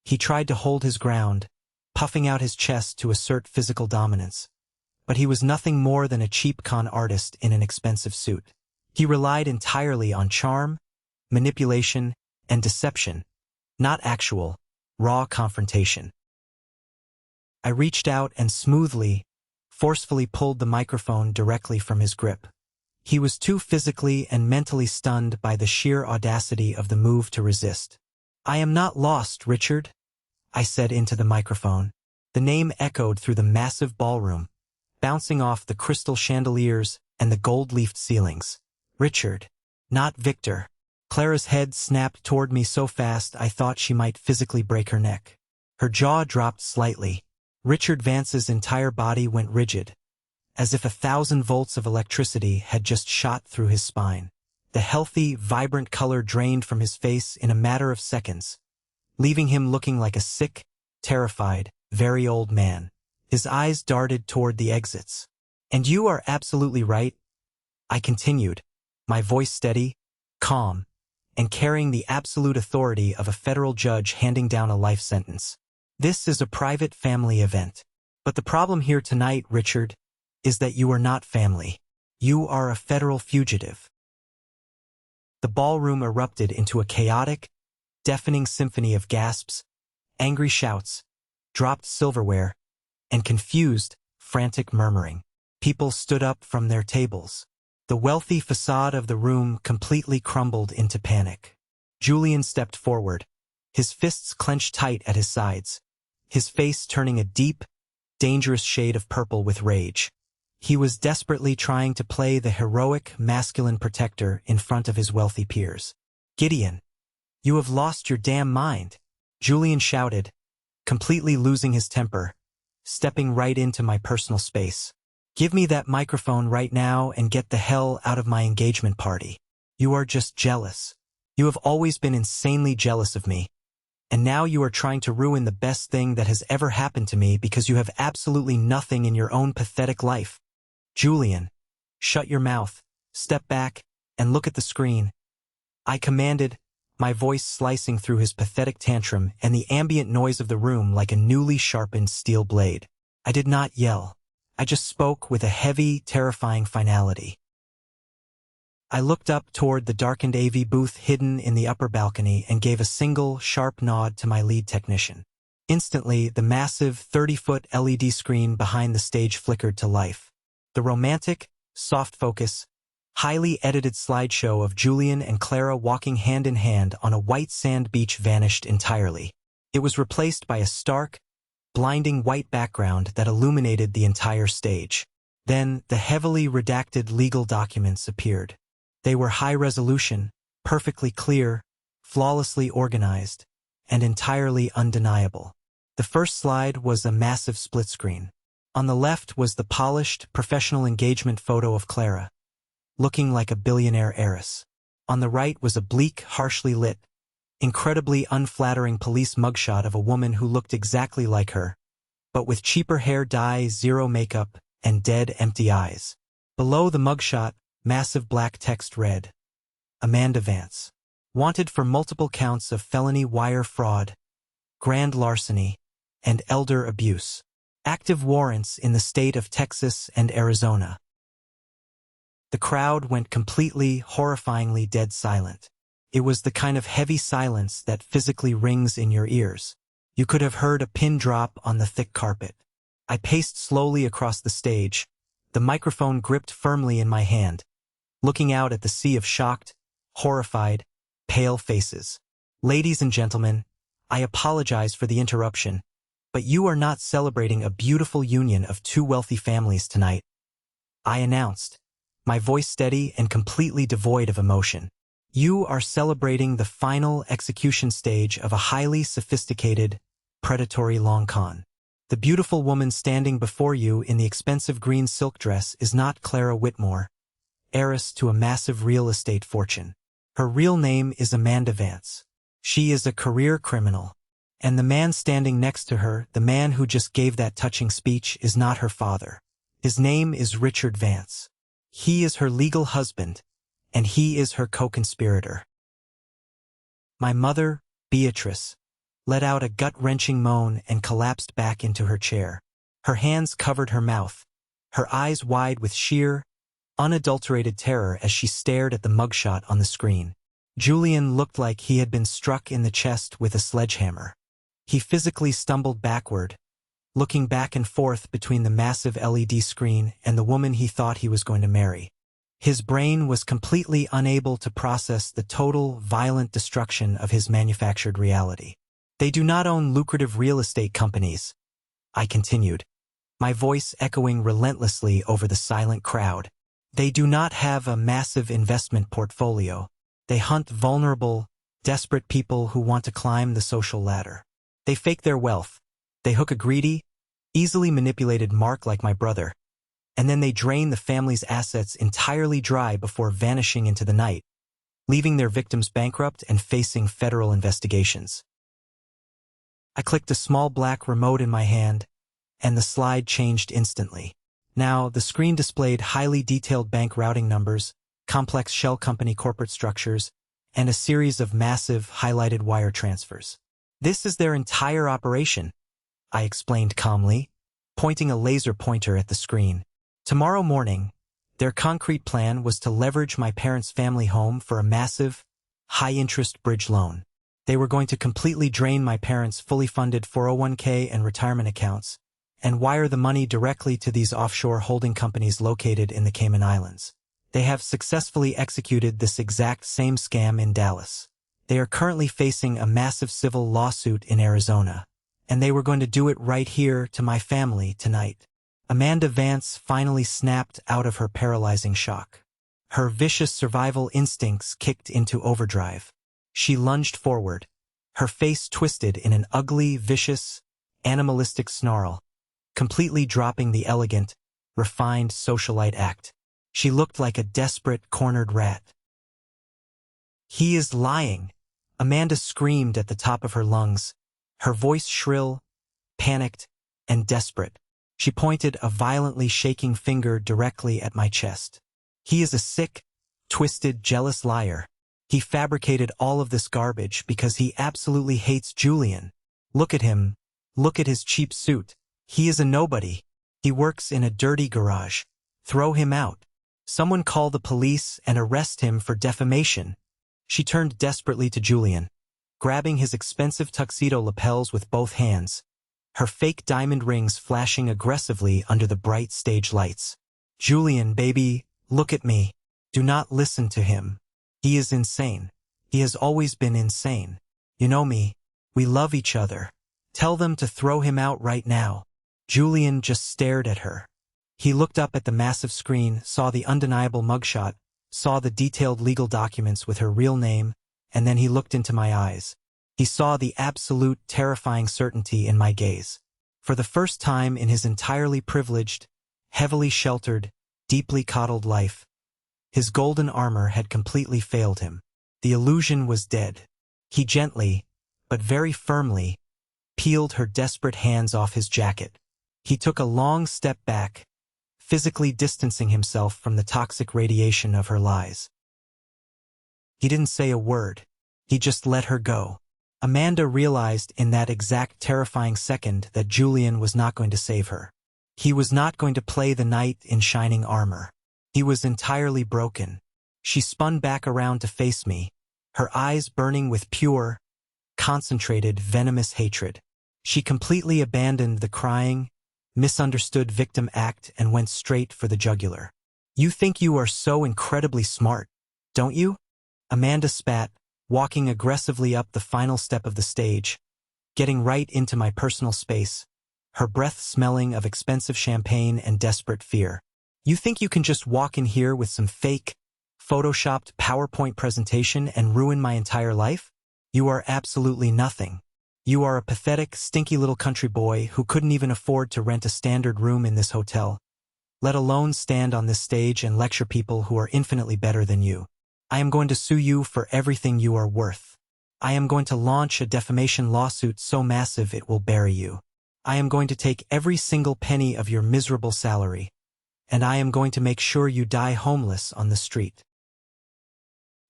A: He tried to hold his ground, puffing out his chest to assert physical dominance. But he was nothing more than a cheap con artist in an expensive suit. He relied entirely on charm, manipulation, and deception, not actual, raw confrontation. I reached out and smoothly, forcefully pulled the microphone directly from his grip. He was too physically and mentally stunned by the sheer audacity of the move to resist. "I am not lost, Richard," I said into the microphone. The name echoed through the massive ballroom, bouncing off the crystal chandeliers and the gold-leafed ceilings. "Richard, not Victor." Clara's head snapped toward me so fast I thought she might physically break her neck. Her jaw dropped slightly. Richard Vance's entire body went rigid, as if 1,000 volts of electricity had just shot through his spine. The healthy, vibrant color drained from his face in a matter of seconds, leaving him looking like a sick, terrified, very old man. His eyes darted toward the exits. "And you are absolutely right," I continued, my voice steady, calm, and carrying the absolute authority of a federal judge handing down a life sentence. "This is a private family event. But the problem here tonight, Richard, is that you are not family. You are a federal fugitive." The ballroom erupted into a chaotic, deafening symphony of gasps, angry shouts, dropped silverware, and confused, frantic murmuring. People stood up from their tables. The wealthy facade of the room completely crumbled into panic. Julian stepped forward, his fists clenched tight at his sides, his face turning a deep, dangerous shade of purple with rage. He was desperately trying to play the heroic, masculine protector in front of his wealthy peers. "Gideon, you have lost your damn mind," Julian shouted, completely losing his temper, stepping right into my personal space. "Give me that microphone right now and get the hell out of my engagement party. You are just jealous. You have always been insanely jealous of me. And now you are trying to ruin the best thing that has ever happened to me because you have absolutely nothing in your own pathetic life. Julian, shut your mouth, step back, and look at the screen," I commanded, my voice slicing through his pathetic tantrum and the ambient noise of the room like a newly sharpened steel blade. I did not yell. I just spoke with a heavy, terrifying finality. I looked up toward the darkened AV booth hidden in the upper balcony and gave a single, sharp nod to my lead technician. Instantly, the massive 30-foot LED screen behind the stage flickered to life. The romantic, soft-focus, highly edited slideshow of Julian and Clara walking hand in hand on a white sand beach vanished entirely. It was replaced by a stark, blinding white background that illuminated the entire stage. Then, the heavily redacted legal documents appeared. They were high-resolution, perfectly clear, flawlessly organized, and entirely undeniable. The first slide was a massive split screen. On the left was the polished, professional engagement photo of Clara, looking like a billionaire heiress. On the right was a bleak, harshly lit, incredibly unflattering police mugshot of a woman who looked exactly like her, but with cheaper hair dye, zero makeup, and dead, empty eyes. Below the mugshot, massive black text read, Amanda Vance, wanted for multiple counts of felony wire fraud, grand larceny, and elder abuse. Active warrants in the state of Texas and Arizona. The crowd went completely, horrifyingly dead silent. It was the kind of heavy silence that physically rings in your ears. You could have heard a pin drop on the thick carpet. I paced slowly across the stage, the microphone gripped firmly in my hand, looking out at the sea of shocked, horrified, pale faces. Ladies and gentlemen, I apologize for the interruption, but you are not celebrating a beautiful union of two wealthy families tonight, I announced, my voice steady and completely devoid of emotion. You are celebrating the final execution stage of a highly sophisticated, predatory long con. The beautiful woman standing before you in the expensive green silk dress is not Clara Whitmore, heiress to a massive real estate fortune. Her real name is Amanda Vance. She is a career criminal. And the man standing next to her, the man who just gave that touching speech, is not her father. His name is Richard Vance. He is her legal husband, and he is her co-conspirator. My mother, Beatrice, let out a gut-wrenching moan and collapsed back into her chair. Her hands covered her mouth, her eyes wide with sheer, unadulterated terror as she stared at the mugshot on the screen. Julian looked like he had been struck in the chest with a sledgehammer. He physically stumbled backward, looking back and forth between the massive LED screen and the woman he thought he was going to marry. His brain was completely unable to process the total, violent destruction of his manufactured reality. They do not own lucrative real estate companies, I continued, my voice echoing relentlessly over the silent crowd. They do not have a massive investment portfolio. They hunt vulnerable, desperate people who want to climb the social ladder. They fake their wealth. They hook a greedy, easily manipulated mark like my brother, and then they drain the family's assets entirely dry before vanishing into the night, leaving their victims bankrupt and facing federal investigations. I clicked a small black remote in my hand, and the slide changed instantly. Now, the screen displayed highly detailed bank routing numbers, complex shell company corporate structures, and a series of massive, highlighted wire transfers. This is their entire operation, I explained calmly, pointing a laser pointer at the screen. Tomorrow morning, their concrete plan was to leverage my parents' family home for a massive, high-interest bridge loan. They were going to completely drain my parents' fully funded 401k and retirement accounts, and wire the money directly to these offshore holding companies located in the Cayman Islands. They have successfully executed this exact same scam in Dallas. They are currently facing a massive civil lawsuit in Arizona, and they were going to do it right here to my family tonight. Amanda Vance finally snapped out of her paralyzing shock. Her vicious survival instincts kicked into overdrive. She lunged forward, her face twisted in an ugly, vicious, animalistic snarl, completely dropping the elegant, refined socialite act. She looked like a desperate, cornered rat. He is lying, Amanda screamed at the top of her lungs, her voice shrill, panicked, and desperate. She pointed a violently shaking finger directly at my chest. He is a sick, twisted, jealous liar. He fabricated all of this garbage because he absolutely hates Julian. Look at him. Look at his cheap suit. He is a nobody. He works in a dirty garage. Throw him out. Someone call the police and arrest him for defamation. She turned desperately to Julian, grabbing his expensive tuxedo lapels with both hands, her fake diamond rings flashing aggressively under the bright stage lights. Julian, baby, look at me. Do not listen to him. He is insane. He has always been insane. You know me. We love each other. Tell them to throw him out right now. Julian just stared at her. He looked up at the massive screen, saw the undeniable mugshot, saw the detailed legal documents with her real name, and then he looked into my eyes. He saw the absolute, terrifying certainty in my gaze. For the first time in his entirely privileged, heavily sheltered, deeply coddled life, his golden armor had completely failed him. The illusion was dead. He gently, but very firmly, peeled her desperate hands off his jacket. He took a long step back, physically distancing himself from the toxic radiation of her lies. He didn't say a word. He just let her go. Amanda realized in that exact terrifying second that Julian was not going to save her. He was not going to play the knight in shining armor. He was entirely broken. She spun back around to face me, her eyes burning with pure, concentrated, venomous hatred. She completely abandoned the crying, misunderstood victim act and went straight for the jugular. You think you are so incredibly smart, don't you? Amanda spat, walking aggressively up the final step of the stage, getting right into my personal space, her breath smelling of expensive champagne and desperate fear. You think you can just walk in here with some fake, photoshopped PowerPoint presentation and ruin my entire life? You are absolutely nothing. You are a pathetic, stinky little country boy who couldn't even afford to rent a standard room in this hotel, let alone stand on this stage and lecture people who are infinitely better than you. I am going to sue you for everything you are worth. I am going to launch a defamation lawsuit so massive it will bury you. I am going to take every single penny of your miserable salary, and I am going to make sure you die homeless on the street.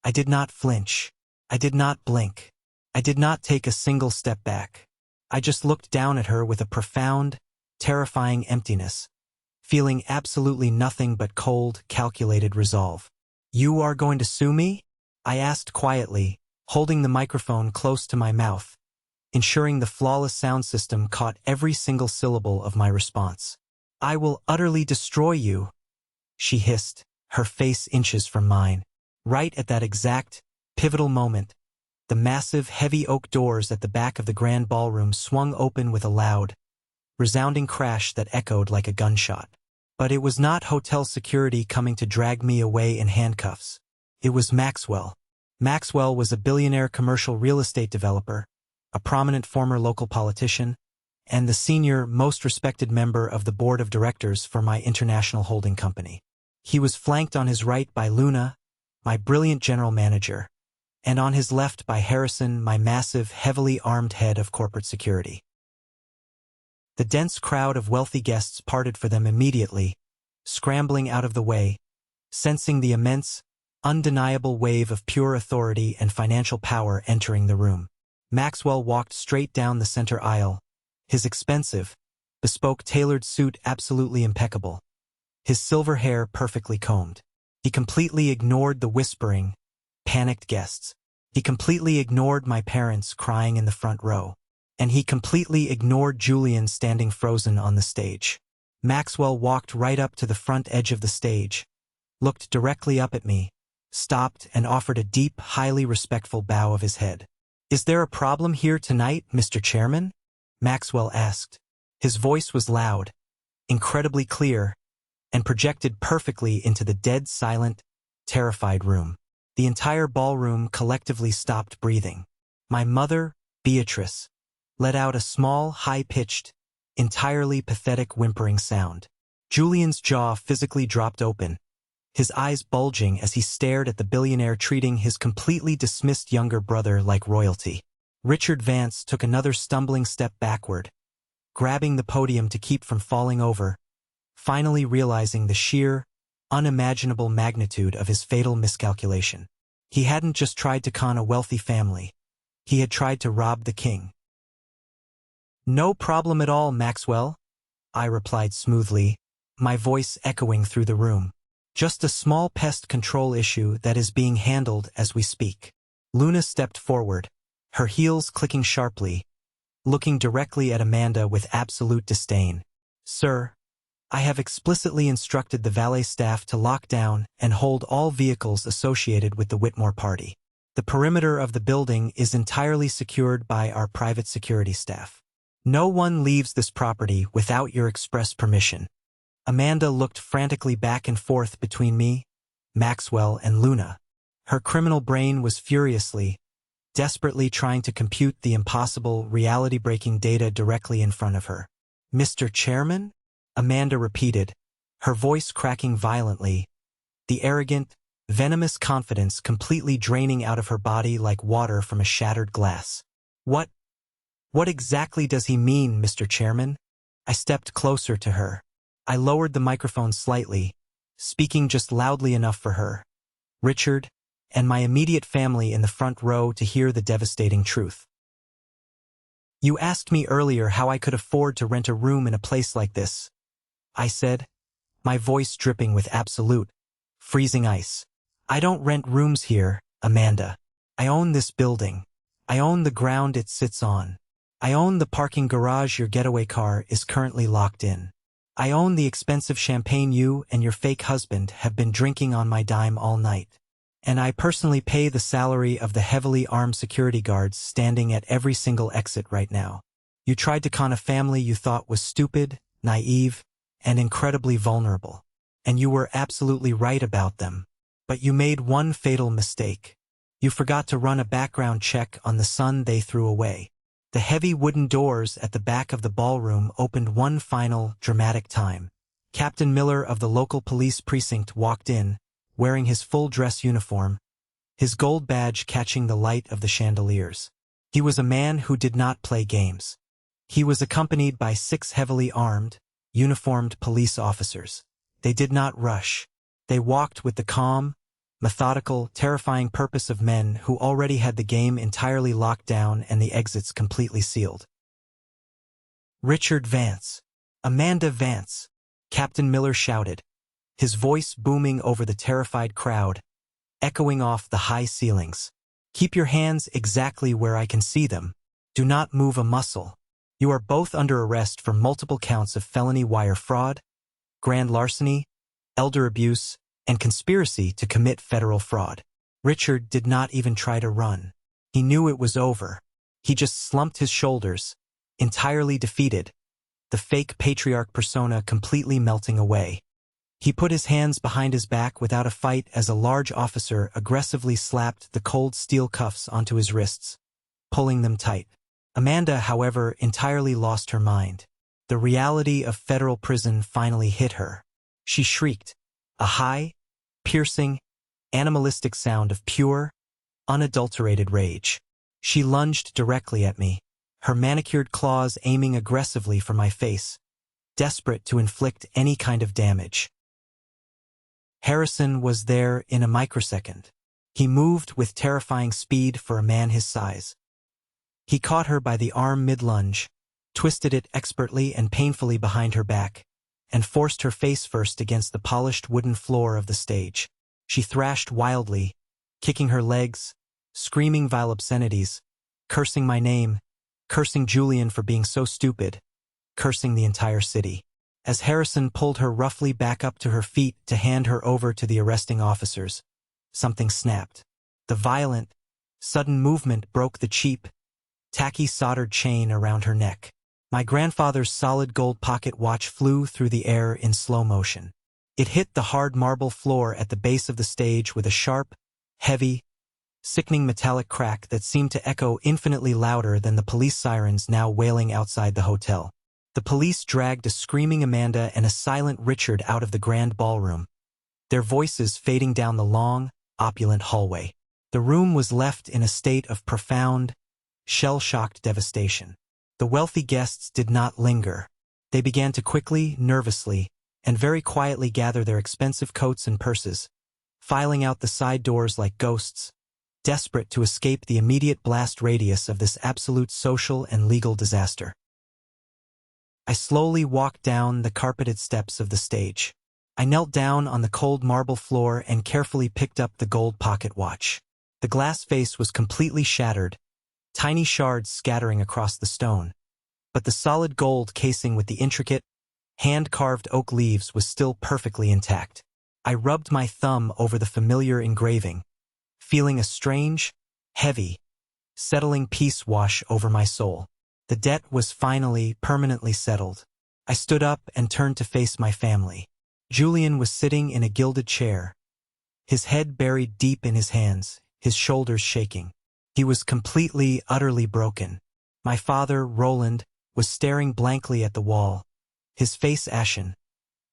A: I did not flinch. I did not blink. I did not take a single step back. I just looked down at her with a profound, terrifying emptiness, feeling absolutely nothing but cold, calculated resolve. You are going to sue me? I asked quietly, holding the microphone close to my mouth, ensuring the flawless sound system caught every single syllable of my response. I will utterly destroy you, she hissed, her face inches from mine. Right at that exact, pivotal moment, the massive, heavy oak doors at the back of the grand ballroom swung open with a loud, resounding crash that echoed like a gunshot. But it was not hotel security coming to drag me away in handcuffs. It was Maxwell. Maxwell was a billionaire commercial real estate developer, a prominent former local politician, and the senior, most respected member of the board of directors for my international holding company. He was flanked on his right by Luna, my brilliant general manager, and on his left by Harrison, my massive, heavily armed head of corporate security. The dense crowd of wealthy guests parted for them immediately, scrambling out of the way, sensing the immense, undeniable wave of pure authority and financial power entering the room. Maxwell walked straight down the center aisle, his expensive, bespoke tailored suit absolutely impeccable, his silver hair perfectly combed. He completely ignored the whispering, panicked guests. He completely ignored my parents crying in the front row. And he completely ignored Julian standing frozen on the stage. Maxwell walked right up to the front edge of the stage, looked directly up at me, stopped and offered a deep, highly respectful bow of his head. Is there a problem here tonight, Mr. Chairman? Maxwell asked. His voice was loud, incredibly clear, and projected perfectly into the dead silent, terrified room. The entire ballroom collectively stopped breathing. My mother, Beatrice, let out a small, high-pitched, entirely pathetic whimpering sound. Julian's jaw physically dropped open, his eyes bulging as he stared at the billionaire treating his completely dismissed younger brother like royalty. Richard Vance took another stumbling step backward, grabbing the podium to keep from falling over, finally realizing the sheer, unimaginable magnitude of his fatal miscalculation. He hadn't just tried to con a wealthy family. He had tried to rob the king. "No problem at all, Maxwell," I replied smoothly, my voice echoing through the room. "Just a small pest control issue that is being handled as we speak." Luna stepped forward, her heels clicking sharply, looking directly at Amanda with absolute disdain. "Sir, I have explicitly instructed the valet staff to lock down and hold all vehicles associated with the Whitmore party. The perimeter of the building is entirely secured by our private security staff. No one leaves this property without your express permission." Amanda looked frantically back and forth between me, Maxwell, and Luna. Her criminal brain was desperately trying to compute the impossible, reality-breaking data directly in front of her. "Mr. Chairman?" Amanda repeated, her voice cracking violently, the arrogant, venomous confidence completely draining out of her body like water from a shattered glass. What exactly does he mean, Mr. Chairman?" I stepped closer to her. I lowered the microphone slightly, speaking just loudly enough for her, Richard, and my immediate family in the front row to hear the devastating truth. "You asked me earlier how I could afford to rent a room in a place like this," I said, my voice dripping with absolute, freezing ice. "I don't rent rooms here, Amanda. I own this building. I own the ground it sits on. I own the parking garage your getaway car is currently locked in. I own the expensive champagne you and your fake husband have been drinking on my dime all night. And I personally pay the salary of the heavily armed security guards standing at every single exit right now. You tried to con a family you thought was stupid, naive, and incredibly vulnerable. And you were absolutely right about them. But you made one fatal mistake. You forgot to run a background check on the son they threw away." The heavy wooden doors at the back of the ballroom opened one final, dramatic time. Captain Miller of the local police precinct walked in, wearing his full dress uniform, his gold badge catching the light of the chandeliers. He was a man who did not play games. He was accompanied by 6 heavily armed, uniformed police officers. They did not rush. They walked with the calm, methodical, terrifying purpose of men who already had the game entirely locked down and the exits completely sealed. "Richard Vance. Amanda Vance," Captain Miller shouted, his voice booming over the terrified crowd, echoing off the high ceilings. "Keep your hands exactly where I can see them. Do not move a muscle. You are both under arrest for multiple counts of felony wire fraud, grand larceny, elder abuse, and conspiracy to commit federal fraud." Richard did not even try to run. He knew it was over. He just slumped his shoulders, entirely defeated, the fake patriarch persona completely melting away. He put his hands behind his back without a fight as a large officer aggressively slapped the cold steel cuffs onto his wrists, pulling them tight. Amanda, however, entirely lost her mind. The reality of federal prison finally hit her. She shrieked, a high, piercing, animalistic sound of pure, unadulterated rage. She lunged directly at me, her manicured claws aiming aggressively for my face, desperate to inflict any kind of damage. Harrison was there in a microsecond. He moved with terrifying speed for a man his size. He caught her by the arm mid-lunge, twisted it expertly and painfully behind her back, and forced her face first against the polished wooden floor of the stage. She thrashed wildly, kicking her legs, screaming vile obscenities, cursing my name, cursing Julian for being so stupid, cursing the entire city. As Harrison pulled her roughly back up to her feet to hand her over to the arresting officers, something snapped. The violent, sudden movement broke the cheap, tacky soldered chain around her neck. My grandfather's solid gold pocket watch flew through the air in slow motion. It hit the hard marble floor at the base of the stage with a sharp, heavy, sickening metallic crack that seemed to echo infinitely louder than the police sirens now wailing outside the hotel. The police dragged a screaming Amanda and a silent Richard out of the grand ballroom, their voices fading down the long, opulent hallway. The room was left in a state of profound, shell-shocked devastation. The wealthy guests did not linger. They began to quickly, nervously, and very quietly gather their expensive coats and purses, filing out the side doors like ghosts, desperate to escape the immediate blast radius of this absolute social and legal disaster. I slowly walked down the carpeted steps of the stage. I knelt down on the cold marble floor and carefully picked up the gold pocket watch. The glass face was completely shattered, tiny shards scattering across the stone. But the solid gold casing with the intricate, hand-carved oak leaves was still perfectly intact. I rubbed my thumb over the familiar engraving, feeling a strange, heavy, settling peace wash over my soul. The debt was finally, permanently settled. I stood up and turned to face my family. Julian was sitting in a gilded chair, his head buried deep in his hands, his shoulders shaking. He was completely, utterly broken. My father, Roland, was staring blankly at the wall, his face ashen,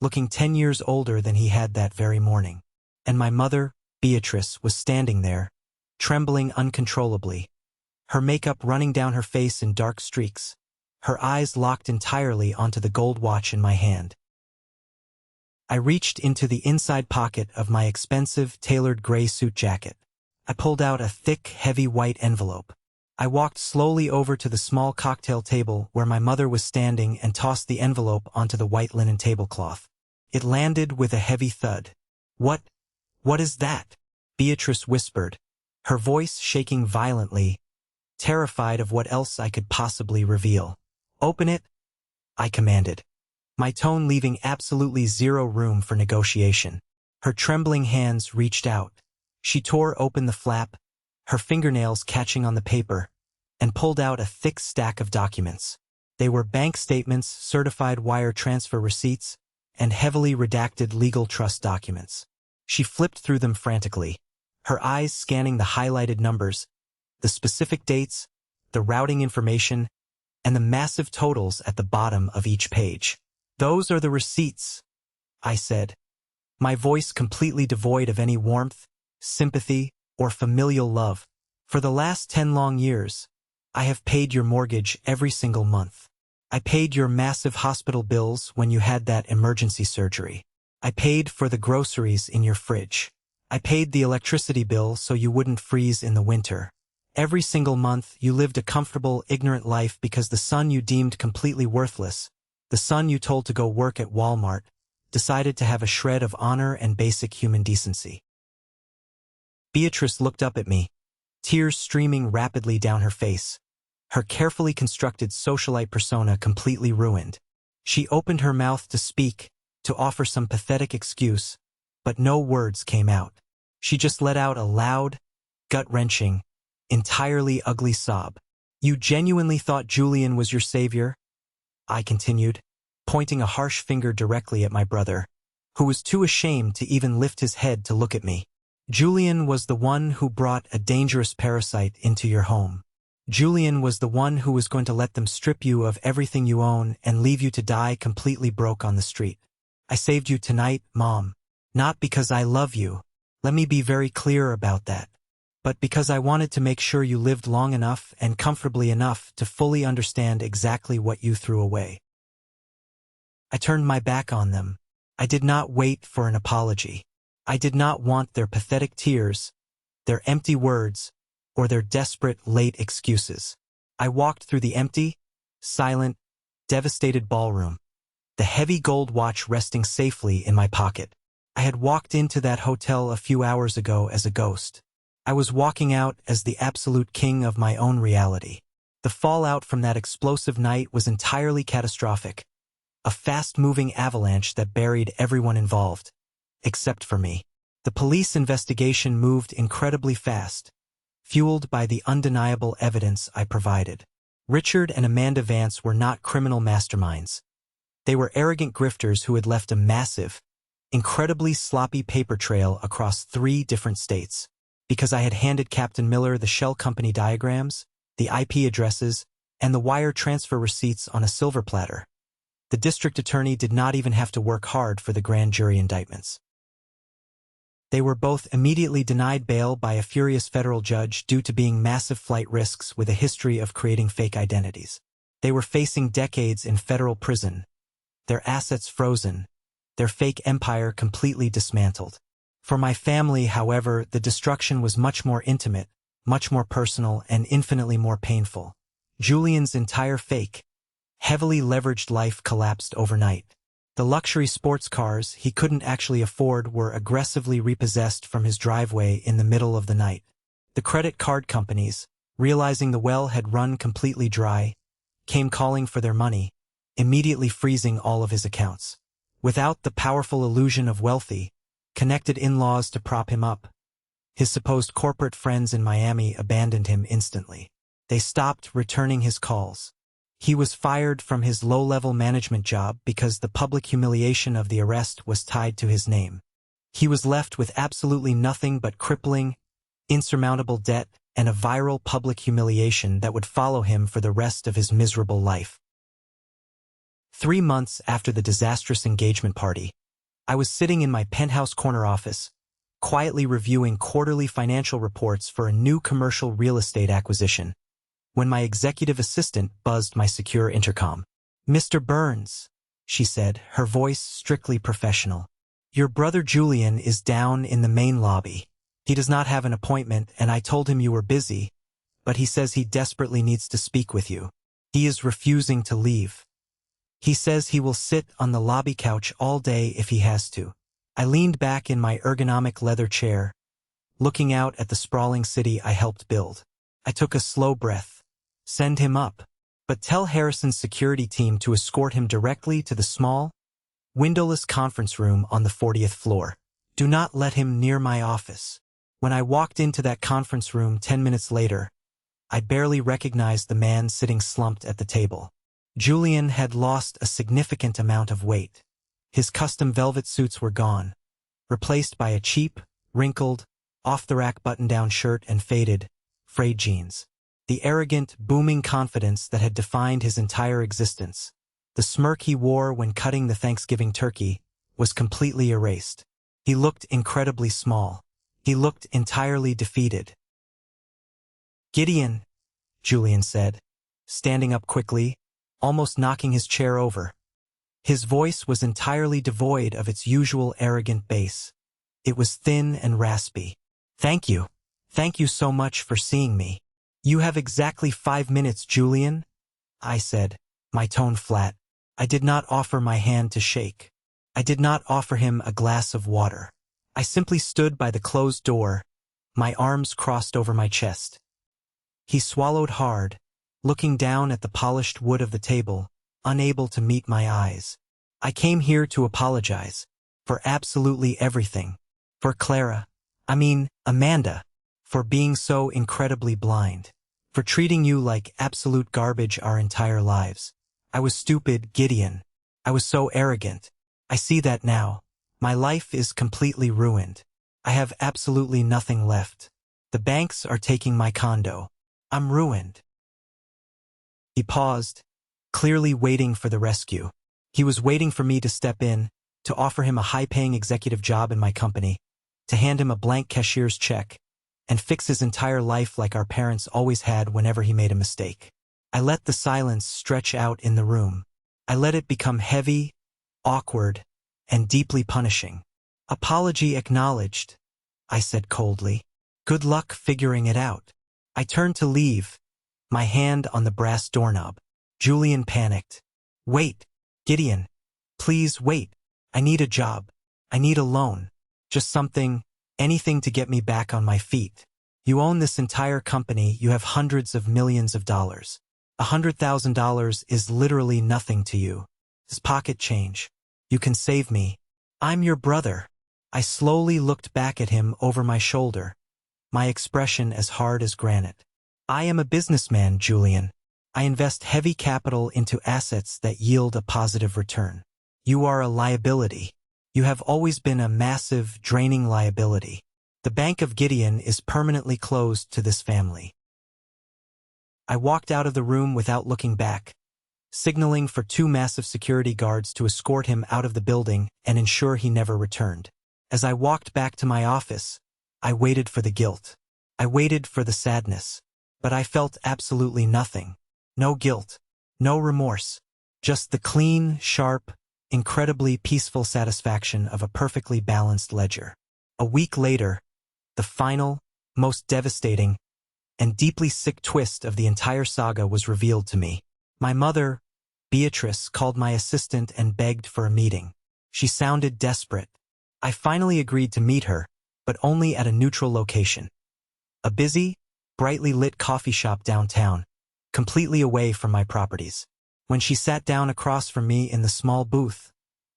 A: looking 10 years older than he had that very morning. And my mother, Beatrice, was standing there, trembling uncontrollably, her makeup running down her face in dark streaks, her eyes locked entirely onto the gold watch in my hand. I reached into the inside pocket of my expensive, tailored gray suit jacket. I pulled out a thick, heavy white envelope. I walked slowly over to the small cocktail table where my mother was standing and tossed the envelope onto the white linen tablecloth. It landed with a heavy thud. What is that?" Beatrice whispered, her voice shaking violently, terrified of what else I could possibly reveal. "Open it," I commanded, my tone leaving absolutely zero room for negotiation. Her trembling hands reached out. She tore open the flap, her fingernails catching on the paper, and pulled out a thick stack of documents. They were bank statements, certified wire transfer receipts, and heavily redacted legal trust documents. She flipped through them frantically, her eyes scanning the highlighted numbers, the specific dates, the routing information, and the massive totals at the bottom of each page. "Those are the receipts," I said, my voice completely devoid of any warmth, sympathy, or familial love. "For the last 10 long years, I have paid your mortgage every single month. I paid your massive hospital bills when you had that emergency surgery. I paid for the groceries in your fridge. I paid the electricity bill so you wouldn't freeze in the winter. Every single month, you lived a comfortable, ignorant life because the son you deemed completely worthless, the son you told to go work at Walmart, decided to have a shred of honor and basic human decency." Beatrice looked up at me, tears streaming rapidly down her face, her carefully constructed socialite persona completely ruined. She opened her mouth to speak, to offer some pathetic excuse, but no words came out. She just let out a loud, gut-wrenching, entirely ugly sob. "You genuinely thought Julian was your savior?" I continued, pointing a harsh finger directly at my brother, who was too ashamed to even lift his head to look at me. "Julian was the one who brought a dangerous parasite into your home. Julian was the one who was going to let them strip you of everything you own and leave you to die completely broke on the street. I saved you tonight, Mom, not because I love you. Let me be very clear about that. But because I wanted to make sure you lived long enough and comfortably enough to fully understand exactly what you threw away." I turned my back on them. I did not wait for an apology. I did not want their pathetic tears, their empty words, or their desperate, late excuses. I walked through the empty, silent, devastated ballroom, the heavy gold watch resting safely in my pocket. I had walked into that hotel a few hours ago as a ghost. I was walking out as the absolute king of my own reality. The fallout from that explosive night was entirely catastrophic, a fast-moving avalanche that buried everyone involved, except for me. The police investigation moved incredibly fast, fueled by the undeniable evidence I provided. Richard and Amanda Vance were not criminal masterminds. They were arrogant grifters who had left a massive, incredibly sloppy paper trail across 3 different states. Because I had handed Captain Miller the shell company diagrams, the IP addresses, and the wire transfer receipts on a silver platter, the district attorney did not even have to work hard for the grand jury indictments. They were both immediately denied bail by a furious federal judge due to being massive flight risks with a history of creating fake identities. They were facing decades in federal prison, their assets frozen, their fake empire completely dismantled. For my family, however, the destruction was much more intimate, much more personal and infinitely more painful. Julian's entire fake, heavily leveraged life collapsed overnight. The luxury sports cars he couldn't actually afford were aggressively repossessed from his driveway in the middle of the night. The credit card companies, realizing the well had run completely dry, came calling for their money, immediately freezing all of his accounts. Without the powerful illusion of wealthy, connected in-laws to prop him up, his supposed corporate friends in Miami abandoned him instantly. They stopped returning his calls. He was fired from his low-level management job because the public humiliation of the arrest was tied to his name. He was left with absolutely nothing but crippling, insurmountable debt and a viral public humiliation that would follow him for the rest of his miserable life. 3 months after the disastrous engagement party, I was sitting in my penthouse corner office, quietly reviewing quarterly financial reports for a new commercial real estate acquisition, when my executive assistant buzzed my secure intercom. "Mr. Burns," she said, her voice strictly professional. "Your brother Julian is down in the main lobby. He does not have an appointment, and I told him you were busy, but he says he desperately needs to speak with you. He is refusing to leave. He says he will sit on the lobby couch all day if he has to." I leaned back in my ergonomic leather chair, looking out at the sprawling city I helped build. I took a slow breath. "Send him up. But tell Harrison's security team to escort him directly to the small, windowless conference room on the 40th floor. Do not let him near my office." When I walked into that conference room 10 minutes later, I barely recognized the man sitting slumped at the table. Julian had lost a significant amount of weight. His custom velvet suits were gone, replaced by a cheap, wrinkled, off-the-rack button-down shirt and faded, frayed jeans. The arrogant, booming confidence that had defined his entire existence, the smirk he wore when cutting the Thanksgiving turkey, was completely erased. He looked incredibly small. He looked entirely defeated. "Gideon," Julian said, standing up quickly, almost knocking his chair over. His voice was entirely devoid of its usual arrogant bass. It was thin and raspy. "Thank you. Thank you so much for seeing me." "You have exactly 5 minutes, Julian," I said, my tone flat. I did not offer my hand to shake. I did not offer him a glass of water. I simply stood by the closed door, my arms crossed over my chest. He swallowed hard, looking down at the polished wood of the table, unable to meet my eyes. "I came here to apologize. For absolutely everything. For Amanda. For being so incredibly blind. For treating you like absolute garbage our entire lives. I was stupid, Gideon. I was so arrogant. I see that now. My life is completely ruined. I have absolutely nothing left. The banks are taking my condo. I'm ruined." He paused, clearly waiting for the rescue. He was waiting for me to step in, to offer him a high-paying executive job in my company, to hand him a blank cashier's check, and fix his entire life like our parents always had whenever he made a mistake. I let the silence stretch out in the room. I let it become heavy, awkward, and deeply punishing. "Apology acknowledged," I said coldly. "Good luck figuring it out." I turned to leave, my hand on the brass doorknob. Julian panicked. "Wait, Gideon. Please wait. I need a job. I need a loan. Just something, anything to get me back on my feet. You own this entire company, you have hundreds of millions of dollars. $100,000 is literally nothing to you. It's pocket change. You can save me. I'm your brother." I slowly looked back at him over my shoulder, my expression as hard as granite. "I am a businessman, Julian. I invest heavy capital into assets that yield a positive return. You are a liability. You have always been a massive, draining liability. The Bank of Gideon is permanently closed to this family." I walked out of the room without looking back, signaling for 2 massive security guards to escort him out of the building and ensure he never returned. As I walked back to my office, I waited for the guilt. I waited for the sadness. But I felt absolutely nothing. No guilt. No remorse. Just the clean, sharp, incredibly peaceful satisfaction of a perfectly balanced ledger. A week later, the final, most devastating, and deeply sick twist of the entire saga was revealed to me. My mother, Beatrice, called my assistant and begged for a meeting. She sounded desperate. I finally agreed to meet her, but only at a neutral location. A busy, brightly lit coffee shop downtown, completely away from my properties. When she sat down across from me in the small booth,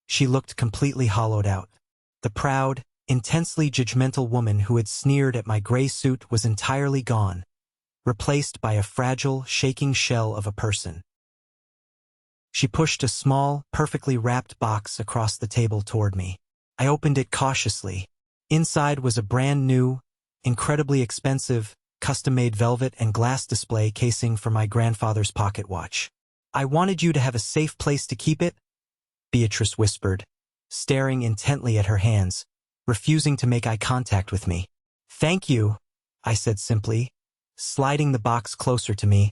A: she looked completely hollowed out. The proud, intensely judgmental woman who had sneered at my gray suit was entirely gone, replaced by a fragile, shaking shell of a person. She pushed a small, perfectly wrapped box across the table toward me. I opened it cautiously. Inside was a brand new, incredibly expensive, custom-made velvet and glass display casing for my grandfather's pocket watch. "I wanted you to have a safe place to keep it," Beatrice whispered, staring intently at her hands, refusing to make eye contact with me. "Thank you," I said simply, sliding the box closer to me,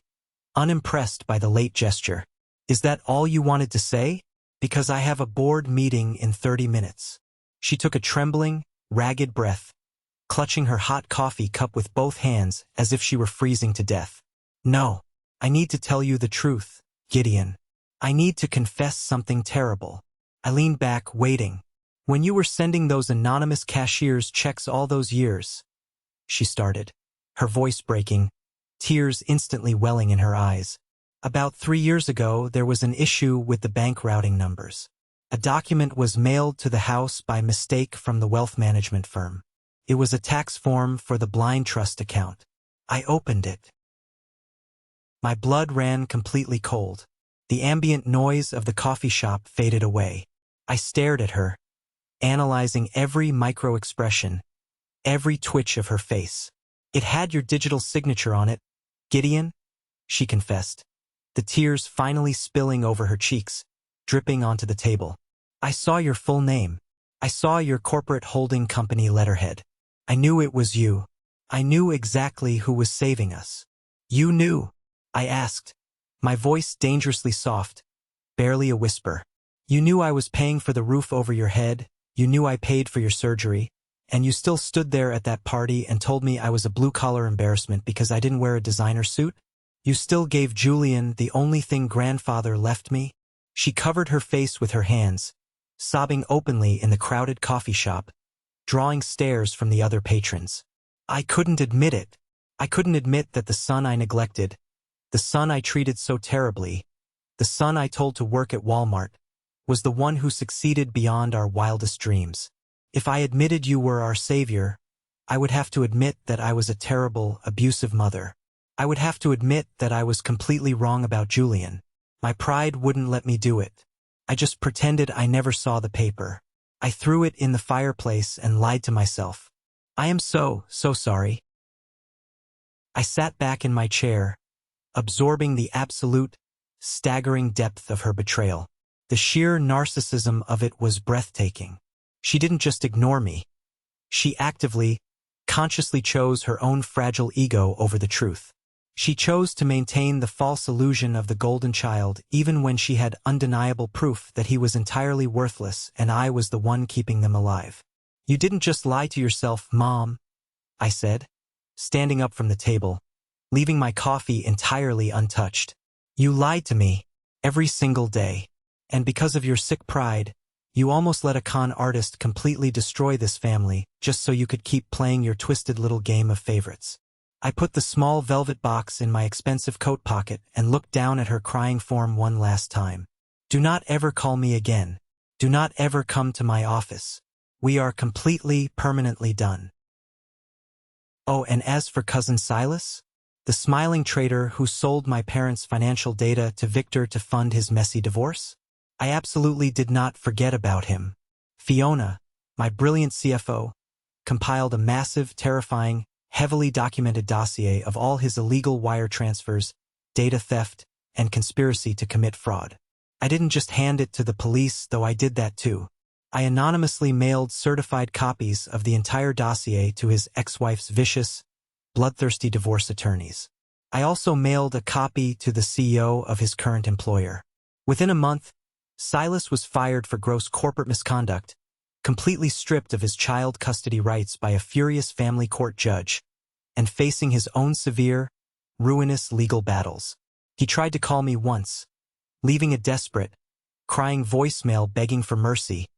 A: unimpressed by the late gesture. "Is that all you wanted to say? Because I have a board meeting in 30 minutes. She took a trembling, ragged breath, clutching her hot coffee cup with both hands as if she were freezing to death. "No, I need to tell you the truth, Gideon. I need to confess something terrible." I leaned back, waiting. "When you were sending those anonymous cashier's checks all those years," she started, her voice breaking, tears instantly welling in her eyes. "About 3 years ago, there was an issue with the bank routing numbers. A document was mailed to the house by mistake from the wealth management firm. It was a tax form for the blind trust account. I opened it. My blood ran completely cold. The ambient noise of the coffee shop faded away. I stared at her, analyzing every micro-expression, every twitch of her face. "It had your digital signature on it, Gideon," she confessed, the tears finally spilling over her cheeks, dripping onto the table. "I saw your full name. I saw your corporate holding company letterhead. I knew it was you. I knew exactly who was saving us." "You knew?" I asked, my voice dangerously soft, barely a whisper. "You knew I was paying for the roof over your head, you knew I paid for your surgery, and you still stood there at that party and told me I was a blue-collar embarrassment because I didn't wear a designer suit? You still gave Julian the only thing grandfather left me?" She covered her face with her hands, sobbing openly in the crowded coffee shop, drawing stares from the other patrons. I couldn't admit it. I couldn't admit that the son I neglected, the son I treated so terribly, the son I told to work at Walmart, was the one who succeeded beyond our wildest dreams. If I admitted you were our savior, I would have to admit that I was a terrible, abusive mother. I would have to admit that I was completely wrong about Julian. My pride wouldn't let me do it. I just pretended I never saw the paper. I threw it in the fireplace and lied to myself. "I am so sorry." I sat back in my chair, absorbing the absolute, staggering depth of her betrayal. The sheer narcissism of it was breathtaking. She didn't just ignore me. She actively, consciously chose her own fragile ego over the truth. She chose to maintain the false illusion of the golden child even when she had undeniable proof that he was entirely worthless and I was the one keeping them alive. "You didn't just lie to yourself, Mom," I said, standing up from the table, leaving my coffee entirely untouched. "You lied to me, every single day. And because of your sick pride, you almost let a con artist completely destroy this family just so you could keep playing your twisted little game of favorites." I put the small velvet box in my expensive coat pocket and looked down at her crying form one last time. "Do not ever call me again. Do not ever come to my office. We are completely, permanently done." Oh, and as for Cousin Silas, the smiling trader who sold my parents' financial data to Victor to fund his messy divorce, I absolutely did not forget about him. Fiona, my brilliant CFO, compiled a massive, terrifying, heavily documented dossier of all his illegal wire transfers, data theft, and conspiracy to commit fraud. I didn't just hand it to the police, though I did that too. I anonymously mailed certified copies of the entire dossier to his ex-wife's vicious, bloodthirsty divorce attorneys. I also mailed a copy to the CEO of his current employer. Within a month, Silas was fired for gross corporate misconduct, completely stripped of his child custody rights by a furious family court judge, and facing his own severe, ruinous legal battles. He tried to call me once, leaving a desperate, crying voicemail begging for mercy,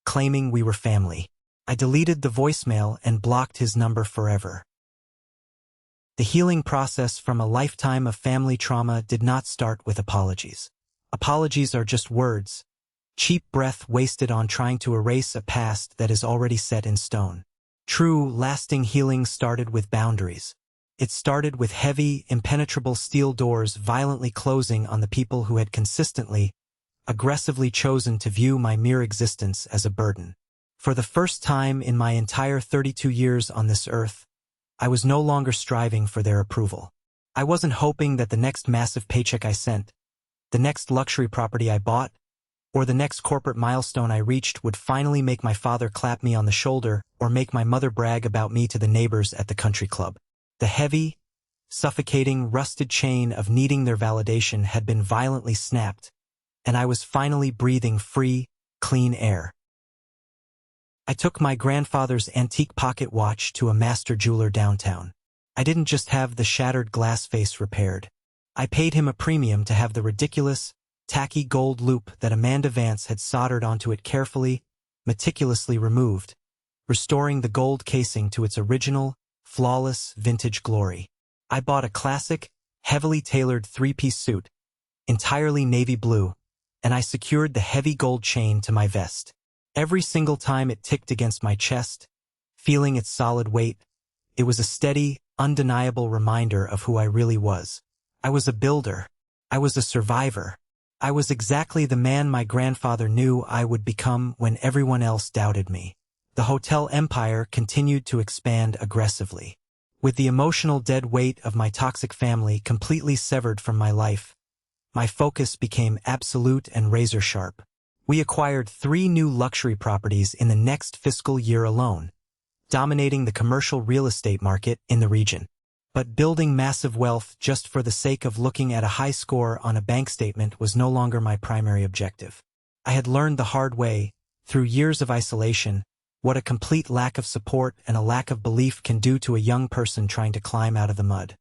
A: claiming we were family. I deleted the voicemail and blocked his number forever. The healing process from a lifetime of family trauma did not start with apologies. Apologies are just words, cheap breath wasted on trying to erase a past that is already set in stone. True, lasting healing started with boundaries. It started with heavy, impenetrable steel doors violently closing on the people who had consistently, aggressively chosen to view my mere existence as a burden. For the first time in my entire 32 years on this earth, I was no longer striving for their approval. I wasn't hoping that the next massive paycheck I sent, the next luxury property I bought, or the next corporate milestone I reached would finally make my father clap me on the shoulder or make my mother brag about me to the neighbors at the country club. The heavy, suffocating, rusted chain of needing their validation had been violently snapped, and I was finally breathing free, clean air. I took my grandfather's antique pocket watch to a master jeweler downtown. I didn't just have the shattered glass face repaired. I paid him a premium to have the ridiculous, tacky gold loop that Amanda Vance had soldered onto it carefully, meticulously removed, restoring the gold casing to its original, flawless, vintage glory. I bought a classic, heavily tailored three-piece suit, entirely navy blue, and I secured the heavy gold chain to my vest. Every single time it ticked against my chest, feeling its solid weight, it was a steady, undeniable reminder of who I really was. I was a builder. I was a survivor. I was exactly the man my grandfather knew I would become when everyone else doubted me. The hotel empire continued to expand aggressively. With the emotional dead weight of my toxic family completely severed from my life, my focus became absolute and razor-sharp. We acquired 3 new luxury properties in the next fiscal year alone, dominating the commercial real estate market in the region. But building massive wealth just for the sake of looking at a high score on a bank statement was no longer my primary objective. I had learned the hard way, through years of isolation, what a complete lack of support and a lack of belief can do to a young person trying to climb out of the mud.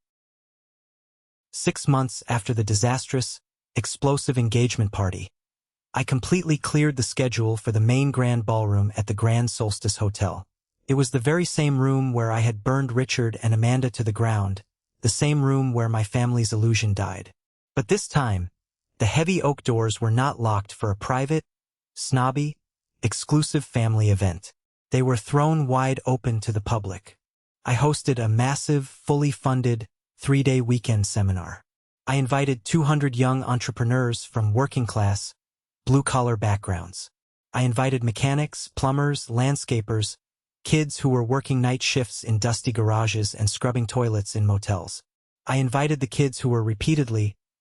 A: 6 months after the disastrous, explosive engagement party, I completely cleared the schedule for the main grand ballroom at the Grand Solstice Hotel. It was the very same room where I had burned Richard and Amanda to the ground, the same room where my family's illusion died. But this time, the heavy oak doors were not locked for a private, snobby, exclusive family event. They were thrown wide open to the public. I hosted a massive, fully funded, 3-day weekend seminar. I invited 200 young entrepreneurs from working-class, blue-collar backgrounds. I invited mechanics, plumbers, landscapers, kids who were working night shifts in dusty garages and scrubbing toilets in motels. I invited the kids who were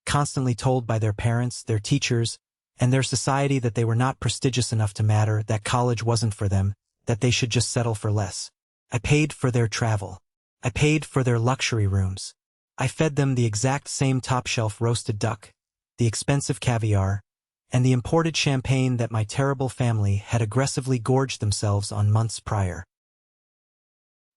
A: constantly told by their parents, their teachers, and their society that they were not prestigious enough to matter, that college wasn't for them, that they should just settle for less. I paid for their travel. I paid for their luxury rooms. I fed them the exact same top-shelf roasted duck, the expensive caviar, and the imported champagne that my terrible family had aggressively gorged themselves on months prior.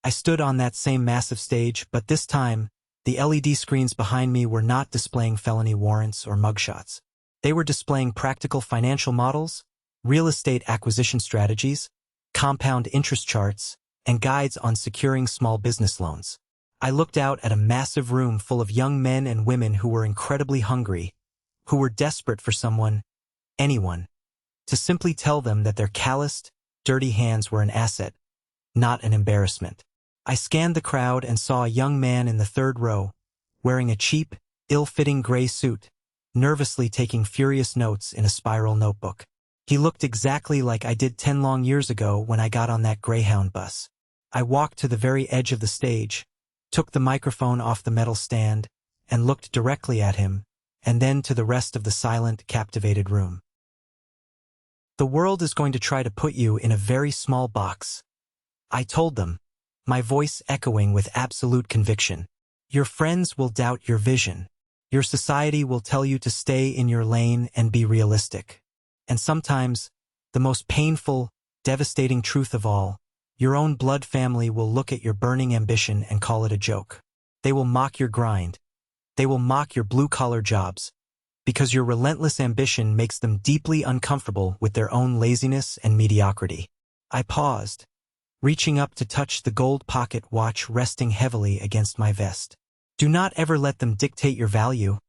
A: I stood on that same massive stage, but this time, the LED screens behind me were not displaying felony warrants or mugshots. They were displaying practical financial models, real estate acquisition strategies, compound interest charts, and guides on securing small business loans. I looked out at a massive room full of young men and women who were incredibly hungry, who were desperate for someone, anyone, to simply tell them that their calloused, dirty hands were an asset, not an embarrassment. I scanned the crowd and saw a young man in the 3rd row, wearing a cheap, ill-fitting gray suit, nervously taking furious notes in a spiral notebook. He looked exactly like I did 10 long years ago when I got on that Greyhound bus. I walked to the very edge of the stage, took the microphone off the metal stand, and looked directly at him, and then to the rest of the silent, captivated room. The world is going to try to put you in a very small box, I told them, my voice echoing with absolute conviction. Your friends will doubt your vision. Your society will tell you to stay in your lane and be realistic. And sometimes, the most painful, devastating truth of all, Your own blood family will look at your burning ambition and call it a joke. They will mock your grind. They will mock your blue-collar jobs, because your relentless ambition makes them deeply uncomfortable with their own laziness and mediocrity. I paused, reaching up to touch the gold pocket watch resting heavily against my vest. Do not ever let them dictate your value,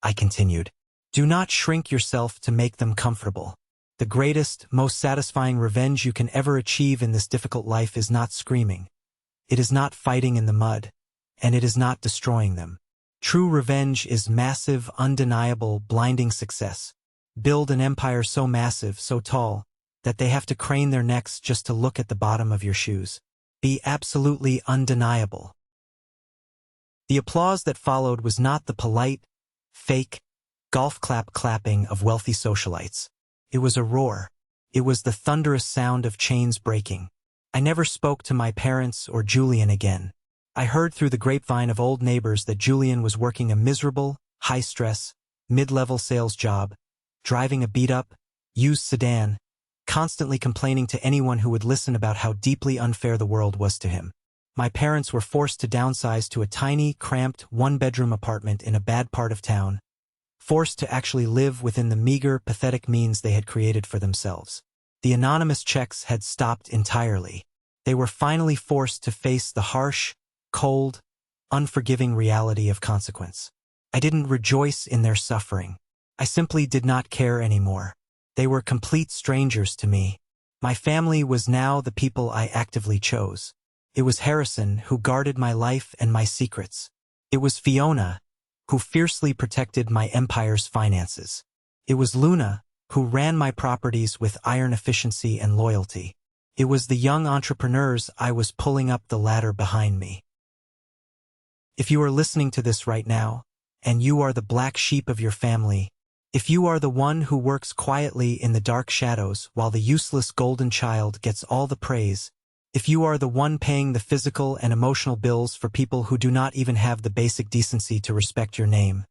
A: I continued. Do not shrink yourself to make them comfortable. The greatest, most satisfying revenge you can ever achieve in this difficult life is not screaming. It is not fighting in the mud, and it is not destroying them. True revenge is massive, undeniable, blinding success. Build an empire so massive, so tall, that they have to crane their necks just to look at the bottom of your shoes. Be absolutely undeniable. The applause that followed was not the polite, fake, golf clapping of wealthy socialites. It was a roar. It was the thunderous sound of chains breaking. I never spoke to my parents or Julian again. I heard through the grapevine of old neighbors that Julian was working a miserable, high-stress, mid-level sales job, driving a beat-up, used sedan, constantly complaining to anyone who would listen about how deeply unfair the world was to him. My parents were forced to downsize to a tiny, cramped, one-bedroom apartment in a bad part of town, forced to actually live within the meager, pathetic means they had created for themselves. The anonymous checks had stopped entirely. They were finally forced to face the harsh, cold, unforgiving reality of consequence. I didn't rejoice in their suffering. I simply did not care anymore. They were complete strangers to me. My family was now the people I actively chose. It was Harrison who guarded my life and my secrets. It was Fiona who fiercely protected my empire's finances. It was Luna who ran my properties with iron efficiency and loyalty. It was the young entrepreneurs I was pulling up the ladder behind me. If you are listening to this right now, and you are the black sheep of your family, if you are the one who works quietly in the dark shadows while the useless golden child gets all the praise, if you are the one paying the physical and emotional bills for people who do not even have the basic decency to respect your name,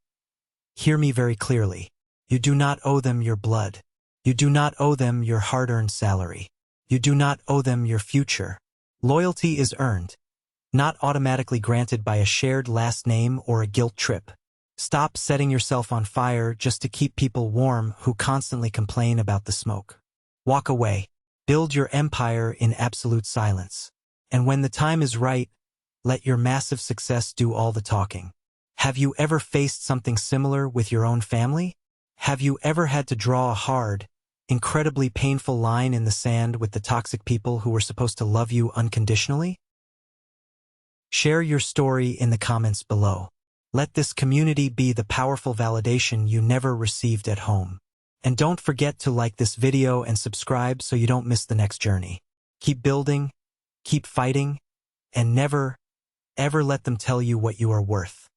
A: hear me very clearly. You do not owe them your blood. You do not owe them your hard-earned salary. You do not owe them your future. Loyalty is earned, not automatically granted by a shared last name or a guilt trip. Stop setting yourself on fire just to keep people warm who constantly complain about the smoke. Walk away. Build your empire in absolute silence. And when the time is right, let your massive success do all the talking. Have you ever faced something similar with your own family? Have you ever had to draw a hard, incredibly painful line in the sand with the toxic people who were supposed to love you unconditionally? Share your story in the comments below. Let this community be the powerful validation you never received at home. And don't forget to like this video and subscribe so you don't miss the next journey. Keep building, keep fighting, and never, ever let them tell you what you are worth.